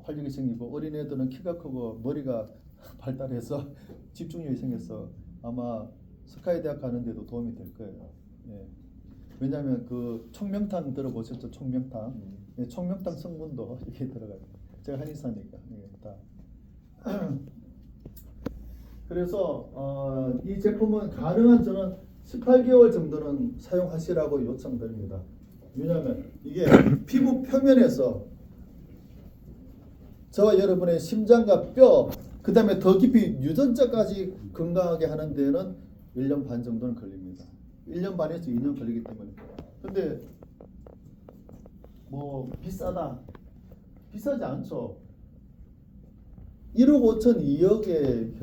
활력이 생기고 어린애들은 키가 크고 머리가 발달해서 집중력이 생겨서 아마 스카이 대학 가는데도 도움이 될 거예요. 예. 왜냐하면 그 총명탕 들어보셨죠? 총명탕. 예, 총명탕 성분도 이게 들어가요. 제가 한의사니까 예, 다. 그래서 이 제품은 가능한 저는 18개월 정도는 사용하시라고 요청드립니다. 왜냐하면 이게 피부 표면에서 저와 여러분의 심장과 뼈, 그 다음에 더 깊이 유전자까지 건강하게 하는 데는 1년 반 정도는 걸립니다. 1년 반에서 2년 걸리기 때문에. 근데 뭐 비싸다. 비싸지 않죠. 1억 5천 2억의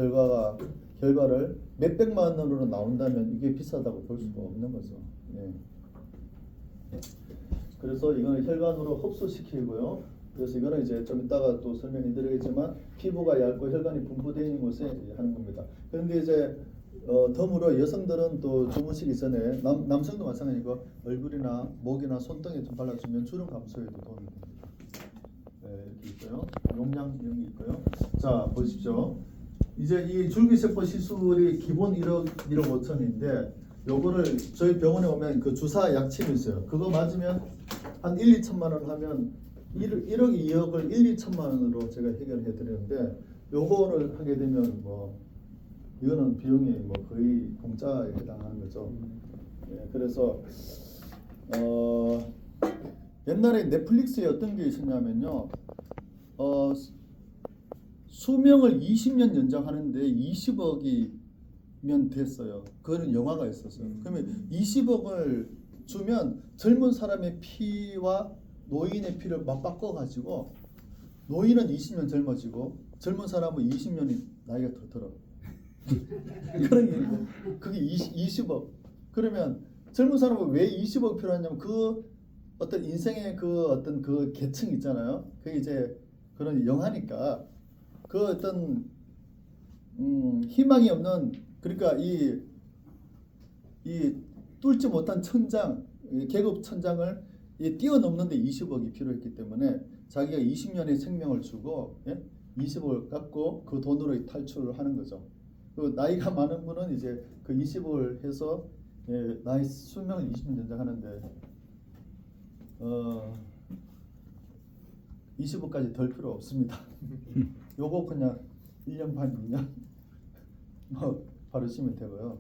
결과를 몇백만 원으로 나온다면 이게 비싸다고 볼 수가 없는 거죠. 예. 그래서 이거는 혈관으로 흡수시키고요. 그래서 이거는 이제 좀 이따가 또 설명해 드리겠지만 피부가 얇고 혈관이 분포되어 있는 곳에 하는 겁니다. 그런데 이제 덤으로 여성들은 또 주무시기 전에 남성도 마찬가지고 얼굴이나 목이나 손등에 좀 발라주면 주름 감소에도 도움이 됩니다. 네, 이렇게 있고요. 용량 이런 게 있고요. 자 보십시오. 이제 이 줄기세포 시술이 기본 1억 5천인데 요거를 저희 병원에 오면 그 주사 약침이 있어요. 그거 맞으면 한 1, 2천만 원 하면 1억 2억을 1, 2천만 원으로 제가 해결해 드리는데 요거를 하게 되면 뭐 이거는 비용이 뭐 거의 공짜에 해당하는 거죠. 예, 그래서 옛날에 넷플릭스에 어떤 게 있었냐면요. 수명을 20년 연장하는데 20억이면 됐어요. 그거는 영화가 있었어요. 그러면 20억을 주면 젊은 사람의 피와 노인의 피를 막 바꿔가지고 노인은 20년 젊어지고 젊은 사람은 20년이 나이가 더 들어. 그런 게 있고 그게 20억. 그러면 젊은 사람은 왜 20억 필요하냐면 그 어떤 인생의 그 어떤 그 계층 있잖아요. 그게 이제 그런 영화니까 그 어떤 희망이 없는 그러니까 이 뚫지 못한 천장 계급 천장을 뛰어넘는데 20억이 필요했기 때문에 자기가 20년의 생명을 주고 20억을 깎고 그 돈으로 탈출을 하는 거죠. 그 나이가 많은 분은 이제 그 20억을 해서 나이 수명을 20년 연장하는데 20억까지 덜 필요 없습니다. 요거 그냥 1년 반 2년 뭐 바르시면 되고요.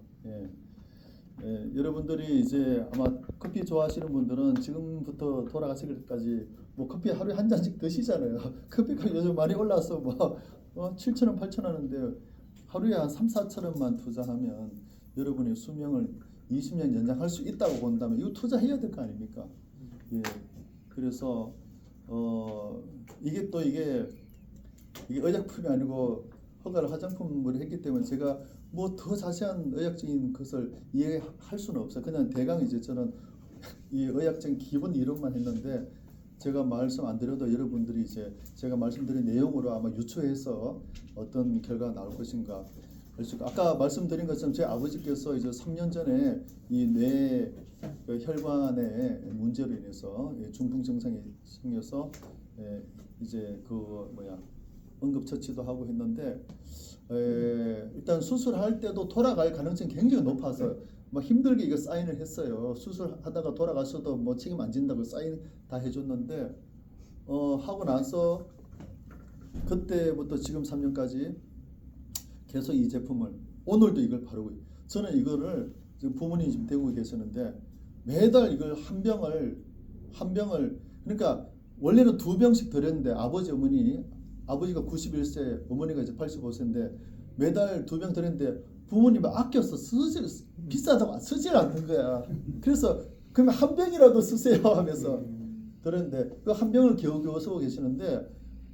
여러분들이 이제 아마 커피 좋아하시는 분들은 지금부터 돌아가실 때까지 뭐 커피 하루에 한 잔씩 드시잖아요. 커피가 요즘 많이 올라서 뭐 7,000원, 8,000원인데 하루에 한 3, 4,000원만 투자하면 여러분의 수명을 20년 연장할 수 있다고 본다면 이거 투자해야 될 거 아닙니까? 예. 그래서 이게 또 이게 의약품이 아니고 허가를 화장품으로 했기 때문에 제가 뭐 더 자세한 의학적인 것을 이해할 수는 없어요. 그냥 대강 이제 저는 이 의학적인 기본 이론만 했는데 제가 말씀 안 드려도 여러분들이 이제 제가 말씀드린 내용으로 아마 유추해서 어떤 결과가 나올 것인가. 아까 말씀드린 것처럼 제 아버지께서 이제 3년 전에 이 뇌 혈관의 문제로 인해서 중풍 증상이 생겨서 이제 응급처치도 하고 했는데 일단 수술할 때도 돌아갈 가능성이 굉장히 높아서 막 힘들게 이거 사인을 했어요. 수술하다가 돌아가셔도 뭐 책임 안 진다고 사인 다 해줬는데 하고 나서 그때부터 지금 3년까지 계속 이 제품을 오늘도 이걸 바르고 저는 이거를 지금 부모님이 지금 대구에 계시는데 매달 이걸 한 병을 그러니까 원래는 2병씩 드렸는데 아버지가 91세, 어머니가 이제 85세인데 매달 2병 드렸는데 부모님이 아껴서 비싸다고 쓰질 않는 거야. 그래서 그러면 한 병이라도 쓰세요 하면서 들었는데 그 한 병을 겨우겨우 쓰고 계시는데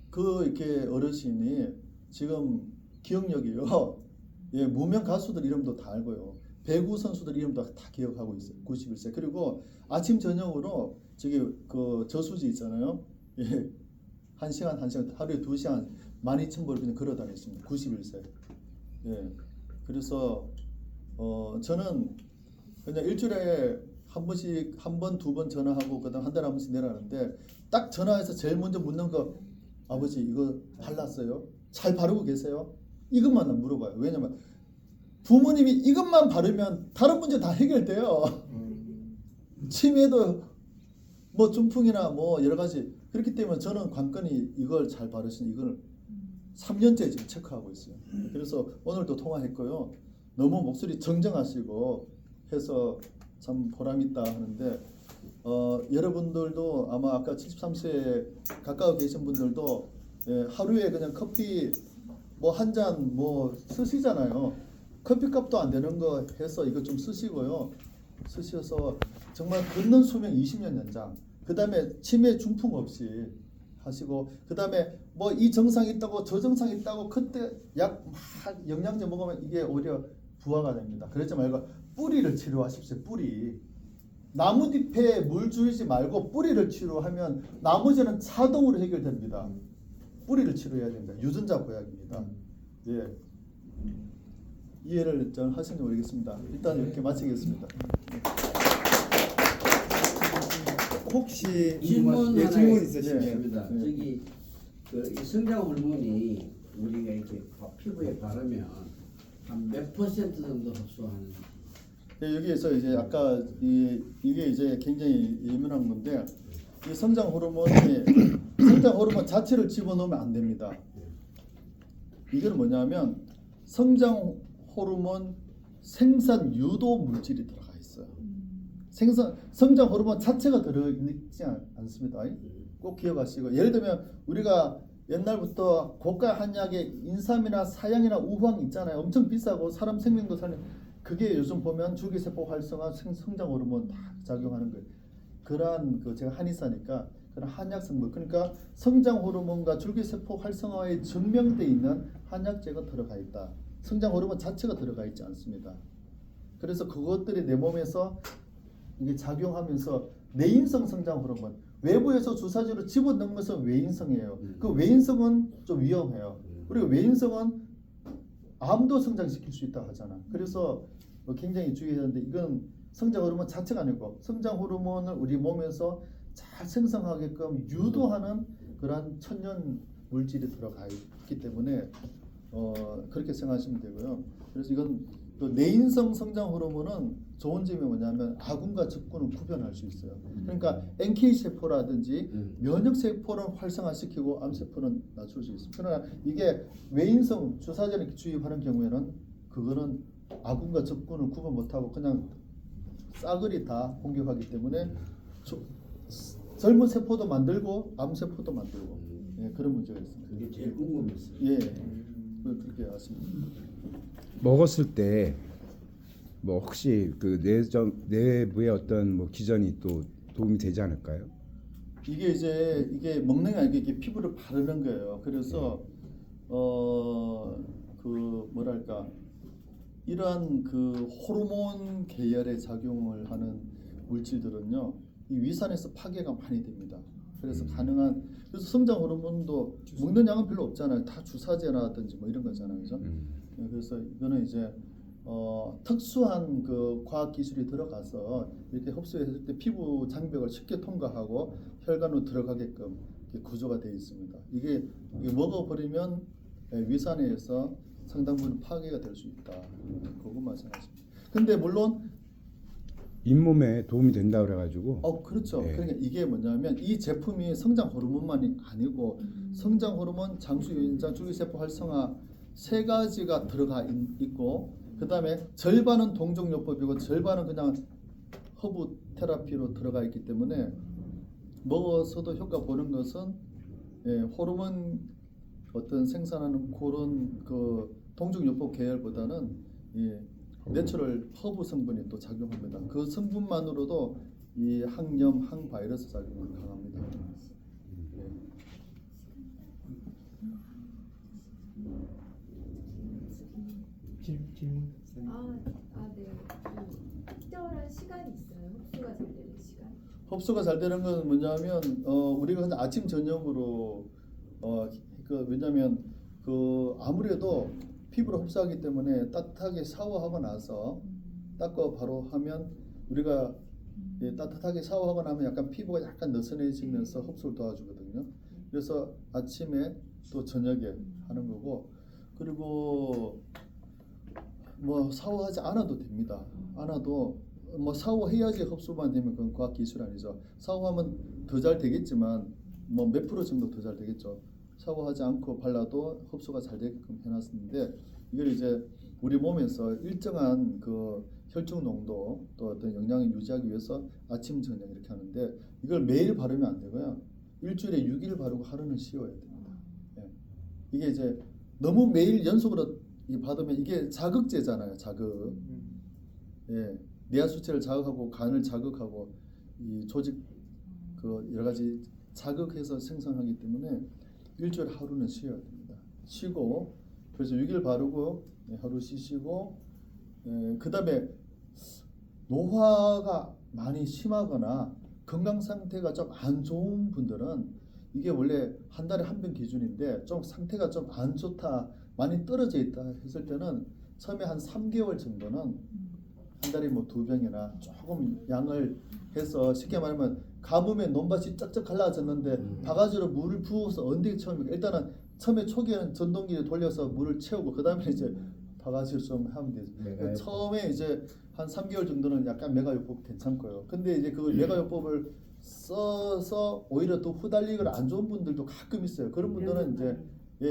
그 이렇게 어르신이 지금 기억력이요. 무명 가수들 이름도 다 알고요. 배구 선수들 이름도 다 기억하고 있어요. 91세. 그리고 아침 저녁으로 저기 그 저수지 있잖아요. 예. 1시간 하루에 2시간 12,000보 그냥 걸어 다녔습니다. 91세. 예. 그래서 저는 그냥 일주일에 한 번씩 한 번, 두 번 전화하고 그다음 한 달에 한 번씩 내려가는데 딱 전화해서 제일 먼저 묻는 거 아버지 이거 발랐어요? 잘 바르고 계세요? 이것만 물어봐요. 왜냐면 부모님이 이것만 바르면 다른 문제 다 해결돼요. 치매도 뭐 중풍이나 뭐 여러 가지 그렇기 때문에 저는 관건이 이걸 잘 바르시는 이걸 3년째 지금 체크하고 있어요. 그래서 오늘도 통화했고요. 너무 목소리 정정하시고 해서 참 보람있다 하는데 여러분들도 아마 아까 73세에 가까워 계신 분들도 하루에 그냥 커피 뭐 한 잔 뭐 쓰시잖아요. 커피값도 안 되는 거 해서 이거 좀 쓰시고요. 쓰셔서 정말 걷는 수명 20년 연장. 그 다음에 치매 중풍 없이 하시고 그 다음에 뭐 이 증상이 있다고 저 증상이 있다고 그때 약 막 영양제 먹으면 이게 오히려 부하가 됩니다. 그러지 말고 뿌리를 치료하십시오. 뿌리. 나뭇잎에 물 주지 말고 뿌리를 치료하면 나머지는 자동으로 해결됩니다. 뿌리를 치료해야 됩니다. 유전자 보약입니다. 예. 이해를 좀 하시는지 모르겠습니다. 일단 이렇게 마치겠습니다. 혹시 질문 예, 하나 질문 있으시면 있습니다. 저기 이 성장 호르몬이 우리가 이렇게 피부에 바르면 한 몇 퍼센트 정도 흡수하는? 네, 여기에서 이제 아까 이게 이제 굉장히 예민한 건데 이 성장 호르몬 자체를 집어넣으면 안 됩니다. 이건 뭐냐면 성장 호르몬 생산 유도 물질이 들어가 있어요. 성장 호르몬 자체가 들어있지 않습니다. 꼭 기억하시고 예를 들면 우리가 옛날부터 고가 한약에 인삼이나 사양이나 우황 있잖아요. 엄청 비싸고 사람 생명도 살린 그게 요즘 보면 줄기세포 활성화 성장 호르몬 다 작용하는 거예요. 그러한 제가 한의사니까 그런 한약 성분 그러니까 성장 호르몬과 줄기세포 활성화에 증명돼 있는 한약재가 들어가 있다. 성장 호르몬 자체가 들어가 있지 않습니다. 그래서 그것들이 내 몸에서 이게 작용하면서 내인성 성장 호르몬 외부에서 주사제로 집어넣는 것은 외인성이에요. 그 외인성은 좀 위험해요. 그리고 외인성은 암도 성장시킬 수 있다고 하잖아. 그래서 굉장히 주의해야 하는데 이건 성장 호르몬 자체가 아니고 성장 호르몬을 우리 몸에서 잘 생성하게끔 유도하는 그러한 천연 물질이 들어가 있기 때문에 그렇게 생각하시면 되고요. 그래서 이건 또 내인성 성장 호르몬은 좋은 점이 뭐냐면 아군과 적군을 구별할 수 있어요. 그러니까 NK 세포라든지 면역 세포를 활성화시키고 암 세포는 낮출 수 있습니다. 그러나 이게 외인성 주사제를 주입하는 경우에는 그거는 아군과 적군을 구분 못하고 그냥 싸그리 다 공격하기 때문에 젊은 세포도 만들고 암 세포도 만들고 예, 그런 문제가 있습니다. 그게 제일 궁금했어요. 예, 그렇게 왔습니다. 먹었을 때 뭐 혹시 그 내부에 어떤 뭐 기전이 또 도움이 되지 않을까요? 이게 먹는 게 아니고 이게 피부를 바르는 거예요. 그래서 그 뭐랄까 이러한 그 호르몬 계열의 작용을 하는 물질들은요 이 위산에서 파괴가 많이 됩니다. 그래서 그래서 성장 호르몬도 먹는 양은 별로 없잖아요. 다 주사제라든지 뭐 이런 거잖아요, 그죠? 그래서 이거는 이제 특수한 그 과학 기술이 들어가서 이렇게 흡수했을 때 피부 장벽을 쉽게 통과하고 혈관으로 들어가게끔 구조가 되어 있습니다. 이게 먹어버리면 위산에서 상당 부분 파괴가 될 수 있다. 그것만 생각하십니다. 근데 물론 잇몸에 도움이 된다 그래가지고. 그렇죠. 네. 그러니까 이게 뭐냐면 이 제품이 성장 호르몬만이 아니고 성장 호르몬, 장수 유인장, 줄기세포 활성화 세 가지가 들어가 있고 그 다음에 절반은 동종요법이고 절반은 그냥 허브 테라피로 들어가 있기 때문에 먹어서도 효과 보는 것은 호르몬 어떤 생산하는 그런 그 동종요법 계열보다는 내추럴 허브 성분이 또 작용합니다. 그 성분만으로도 이 항염, 항바이러스 작용이 강합니다. 질문. 네. 시간이 있어요? 흡수가 잘 되는 시간? 흡수가 잘 되는 건 뭐냐면 우리가 그냥 아침 저녁으로 왜냐면 아무래도 피부로 흡수하기 때문에 따뜻하게 샤워하고 나서 닦고 바로 하면 우리가 따뜻하게 샤워하고 나면 약간 피부가 약간 느슨해지면서 흡수를 도와주거든요. 그래서 아침에 또 저녁에 하는 거고, 그리고 뭐 샤워하지 않아도 됩니다. 않아도 뭐 샤워해야지 흡수만 되면 그건 과학 기술 아니죠. 샤워하면 더 잘 되겠지만 뭐 몇 프로 정도 더 잘 되겠죠. 샤워하지 않고 발라도 흡수가 잘 되게끔 해놨는데, 이걸 이제 우리 몸에서 일정한 그 혈중 농도 또 어떤 영양을 유지하기 위해서 아침 저녁 이렇게 하는데, 이걸 매일 바르면 안 되고요. 일주일에 6일 바르고 하루는 쉬어야 됩니다. 예. 이게 이제 너무 매일 연속으로 받으면 이게 자극제잖아요. 자극. 예. 뇌하수체를 자극하고 간을 자극하고 이 조직 여러 가지 자극해서 생성하기 때문에 일주일에 하루는 쉬어야 됩니다. 쉬고, 그래서 6일 바르고 하루 쉬시고, 그다음에 노화가 많이 심하거나 건강 상태가 좀 안 좋은 분들은 이게 원래 한 달에 한 병 기준인데 좀 상태가 좀 안 좋다, 많이 떨어져 있다 했을 때는 처음에 한 3개월 정도는 한 달에 뭐 2병이나 조금 양을 해서, 쉽게 말하면 가뭄에 논밭이 쩍쩍 갈라졌는데 바가지로 물을 부어서 언제 일단은 처음에 초기에는 전동기를 돌려서 물을 채우고 그 다음에 이제 바가지로 좀 하면 되죠. 처음에 이제 한 3개월 정도는 약간 메가요법 괜찮고요. 근데 이제 그 메가요법을 써서 오히려 또 후달리거나 안 좋은 분들도 가끔 있어요. 그런 분들은 이제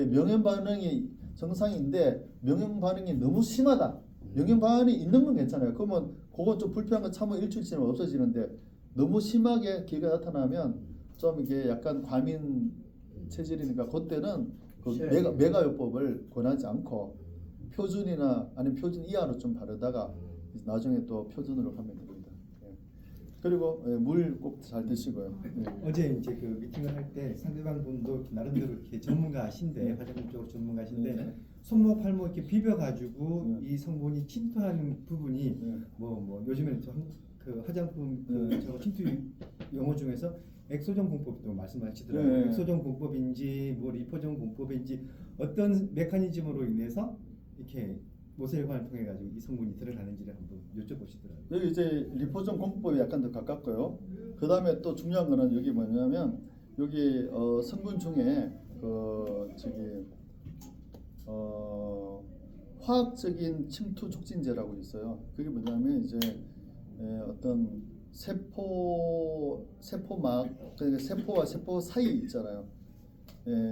명현 반응이 정상인데 명현 반응이 너무 심하다. 명현 반응이 있는 건 괜찮아요. 그러면 그건 좀 불편한 거 참으면 일주일 지나면 없어지는데, 너무 심하게 기가 나타나면 좀 이게 약간 과민 체질이니까 그때는 그 메가요법을 권하지 않고 표준이나 아니면 표준 이하로 좀 바르다가 나중에 또 표준으로 하면 됩니다. 예. 그리고 물 꼭 잘 드시고요. 예. 어제 이제 그 미팅을 할 때 상대방 분도 나름대로 이렇게 전문가신데 화장품 쪽으로 전문가신데 손목 팔목 이렇게 비벼가지고 이 성분이 침투하는 부분이 뭐 요즘에는 그 화장품 저거 침투 용어 중에서 엑소전 공법도 말씀하시더라고요. 엑소전 공법인지 뭐 리포전 공법인지 어떤 메커니즘으로 인해서 이렇게 모세혈관을 통해 가지고 이 성분이 들어가는지를 한번 여쭤보시더라고요. 여기 이제 리포전 공법이 약간 더 가깝고요. 그 다음에 또 중요한 거는 여기 뭐냐면 여기 성분 중에 화학적인 침투 촉진제라고 있어요. 그게 뭐냐면 이제 어떤 세포막, 그러니까 세포와 세포 사이 있잖아요.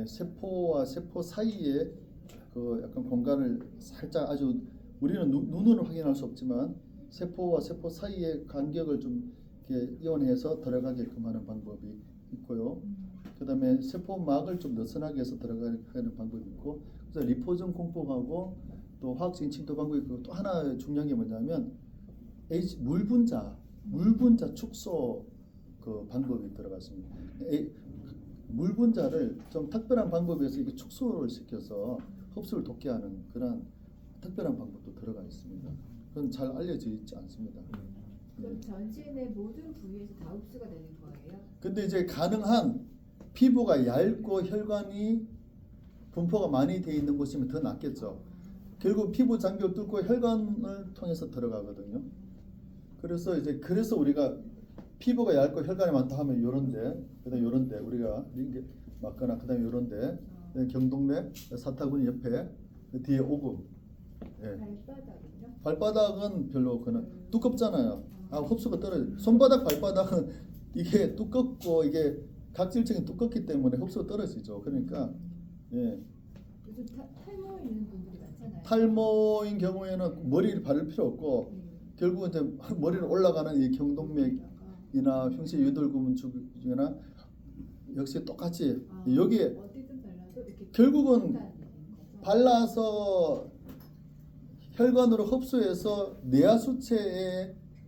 세포와 세포 사이에 그 약간 공간을 살짝, 아주 우리는 눈으로 확인할 수 없지만 세포와 세포 사이의 간격을 좀 이렇게 이온해서 들어가게끔 하는 방법이 있고요. 그다음에 세포막을 좀 느슨하게 해서 들어가는 방법이 있고, 그래서 리포전 공법하고 또 화학적인 침투 방법이 있고, 또 하나 중요한 게 뭐냐면 물분자 축소 그 방법이 들어갔습니다. 물분자를 좀 특별한 방법에서 이게 축소를 시켜서 흡수를 돕게 하는 그런 특별한 방법도 들어가 있습니다. 그건 잘 알려져 있지 않습니다. 그럼 전체 내 모든 부위에서 다 흡수가 되는 거예요? 근데 이제 가능한 피부가 얇고 혈관이 분포가 많이 돼 있는 곳이면 더 낫겠죠. 결국 피부 장벽을 뚫고 혈관을 통해서 들어가거든요. 그래서 우리가 피부가 얇고 혈관이 많다 하면 요런데, 그다음 요런데 우리가 이렇게 맞거나, 그다음에 요런데 경동맥, 사타구니 옆에 뒤에 오금. 발바닥은요? 발바닥은 별로 그는 두껍잖아요. 흡수가 떨어져. 손바닥, 발바닥은 이게 두껍고 이게 각질층이 두껍기 때문에 흡수가 떨어지죠. 그러니까 요즘 탈모 있는 분들이 많잖아요. 탈모인 경우에는 머리를 바를 필요 없고 결국은 이제 머리로 올라가는 이 경동맥이나 흉쇄 유돌구문축이나 역시 똑같이 여기에 어디든 발라도 이렇게 결국은 발라서 혈관으로 흡수해서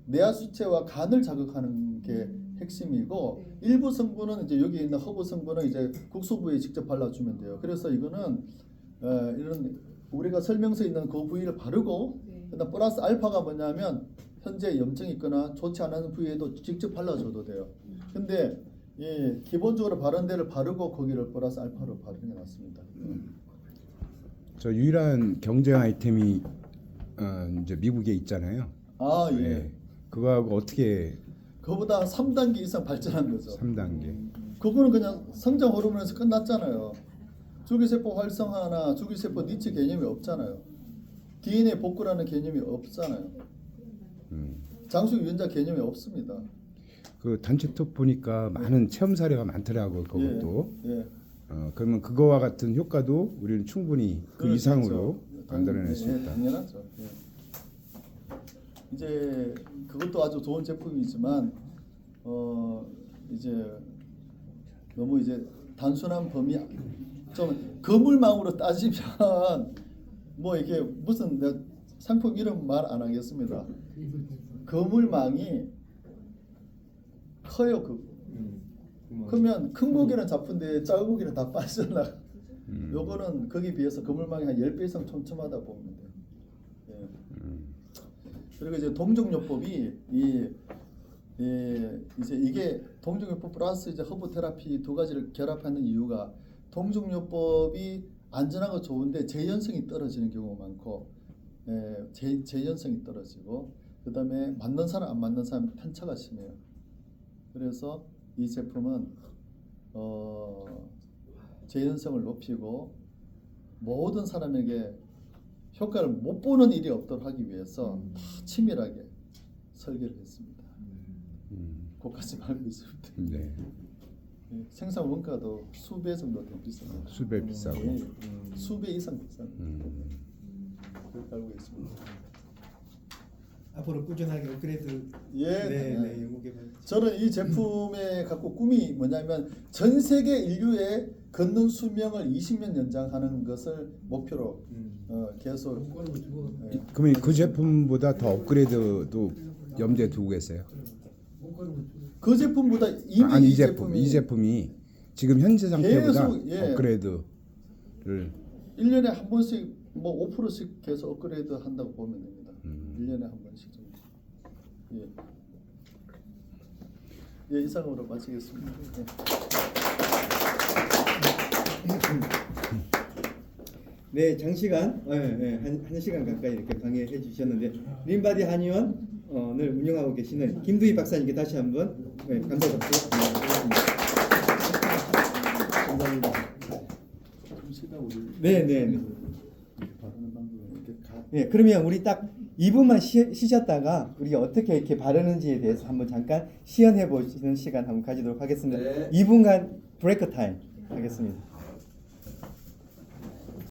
뇌하수체와 간을 자극하는 게 핵심이고, 일부 성분은 이제 여기 있는 허브 성분은 이제 국소 부위에 직접 발라주면 돼요. 그래서 이거는 이런 우리가 설명서에 있는 그 부위를 바르고, 그다음 플러스 알파가 뭐냐면 현재 염증이 있거나 좋지 않은 부위에도 직접 발라줘도 돼요. 근데 기본적으로 바른 데를 바르고 거기를 플러스 알파로 바르는 게 낫습니다. 저 유일한 경쟁 아이템이 이제 미국에 있잖아요. 아 예. 네. 그거하고 어떻게 그보다 3단계 이상 발전한 거죠. 3단계. 그거는 그냥 성장 호르몬에서 끝났잖아요. 줄기세포 활성화나 줄기세포 니치 개념이 없잖아요. DNA 복구라는 개념이 없잖아요. 장수 유전자 개념이 없습니다. 그 단체 톡 보니까 많은 체험 사례가 많더라고 그것도. 예. 그러면 그거와 같은 효과도 우리는 충분히 그 그렇죠. 이상으로 만들어낼 수 예, 있다. 당연하죠. 예. 이제 그것도 아주 좋은 제품이지만 이제 너무 이제 단순한 범위 좀 거물망으로 따지면 뭐 이게 무슨 내가 상품 이름 말 안 하겠습니다. 거물망이 커요. 그러면 큰 고기는 잡힌데 작은 고기는 다 빠져나가. 요거는 거기 비해서 거물망이 한 10배 이상 촘촘하다 보면 돼요. 예. 그리고 이제 동종요법이 이제 이게 동종요법 플러스 이제 허브 테라피 두 가지를 결합하는 이유가 동종요법이 안전하고 좋은데 재현성이 떨어지는 경우가 많고 재현성이 떨어지고 그다음에 맞는 사람 안 맞는 사람 편차가 심해요. 그래서 이 제품은 재현성을 높이고 모든 사람에게 효과를 못 보는 일이 없도록 하기 위해서 다 치밀하게 설계를 했습니다. 그것까지 알고 있습니다. 네. 생산 원가도 수배 정도 더 비쌉니다. 수배 비싸고. 수배 이상 비쌉니다. 그렇게 알고 있습니다. 앞으로 꾸준하게 업그레이드 네. 연구 개발. 저는 이 제품의 갖고 꿈이 뭐냐면 전 세계 인류의 걷는 수명을 20년 연장하는 것을 목표로 계속 그러면 그 제품보다 더 업그레이드도 염두에 두고 계세요? 그 제품보다 이미 아니 이 제품이 이 제품이 지금 현재 상태보다 계속, 예. 업그레이드를 1년에 한 번씩 뭐 5%씩 계속 업그레이드 한다고 보면 됩니다. 1년에 한 번씩 정도. 예, 이상으로 마치겠습니다. 네, 장시간, 한 시간 가까이 이렇게 강의해 주셨는데 림바디 한의원을 운영하고 계시는 김두희 박사님께 다시 한번 감사 드리겠습니다. 감사합니다. 네. 예, 그러면 우리 딱 2분만 쉬셨다가 우리가 어떻게 이렇게 바르는지에 대해서 한번 잠깐 시연해 보시는 시간 한번 가지도록 하겠습니다. 네. 2분간 브레이크 타임 하겠습니다.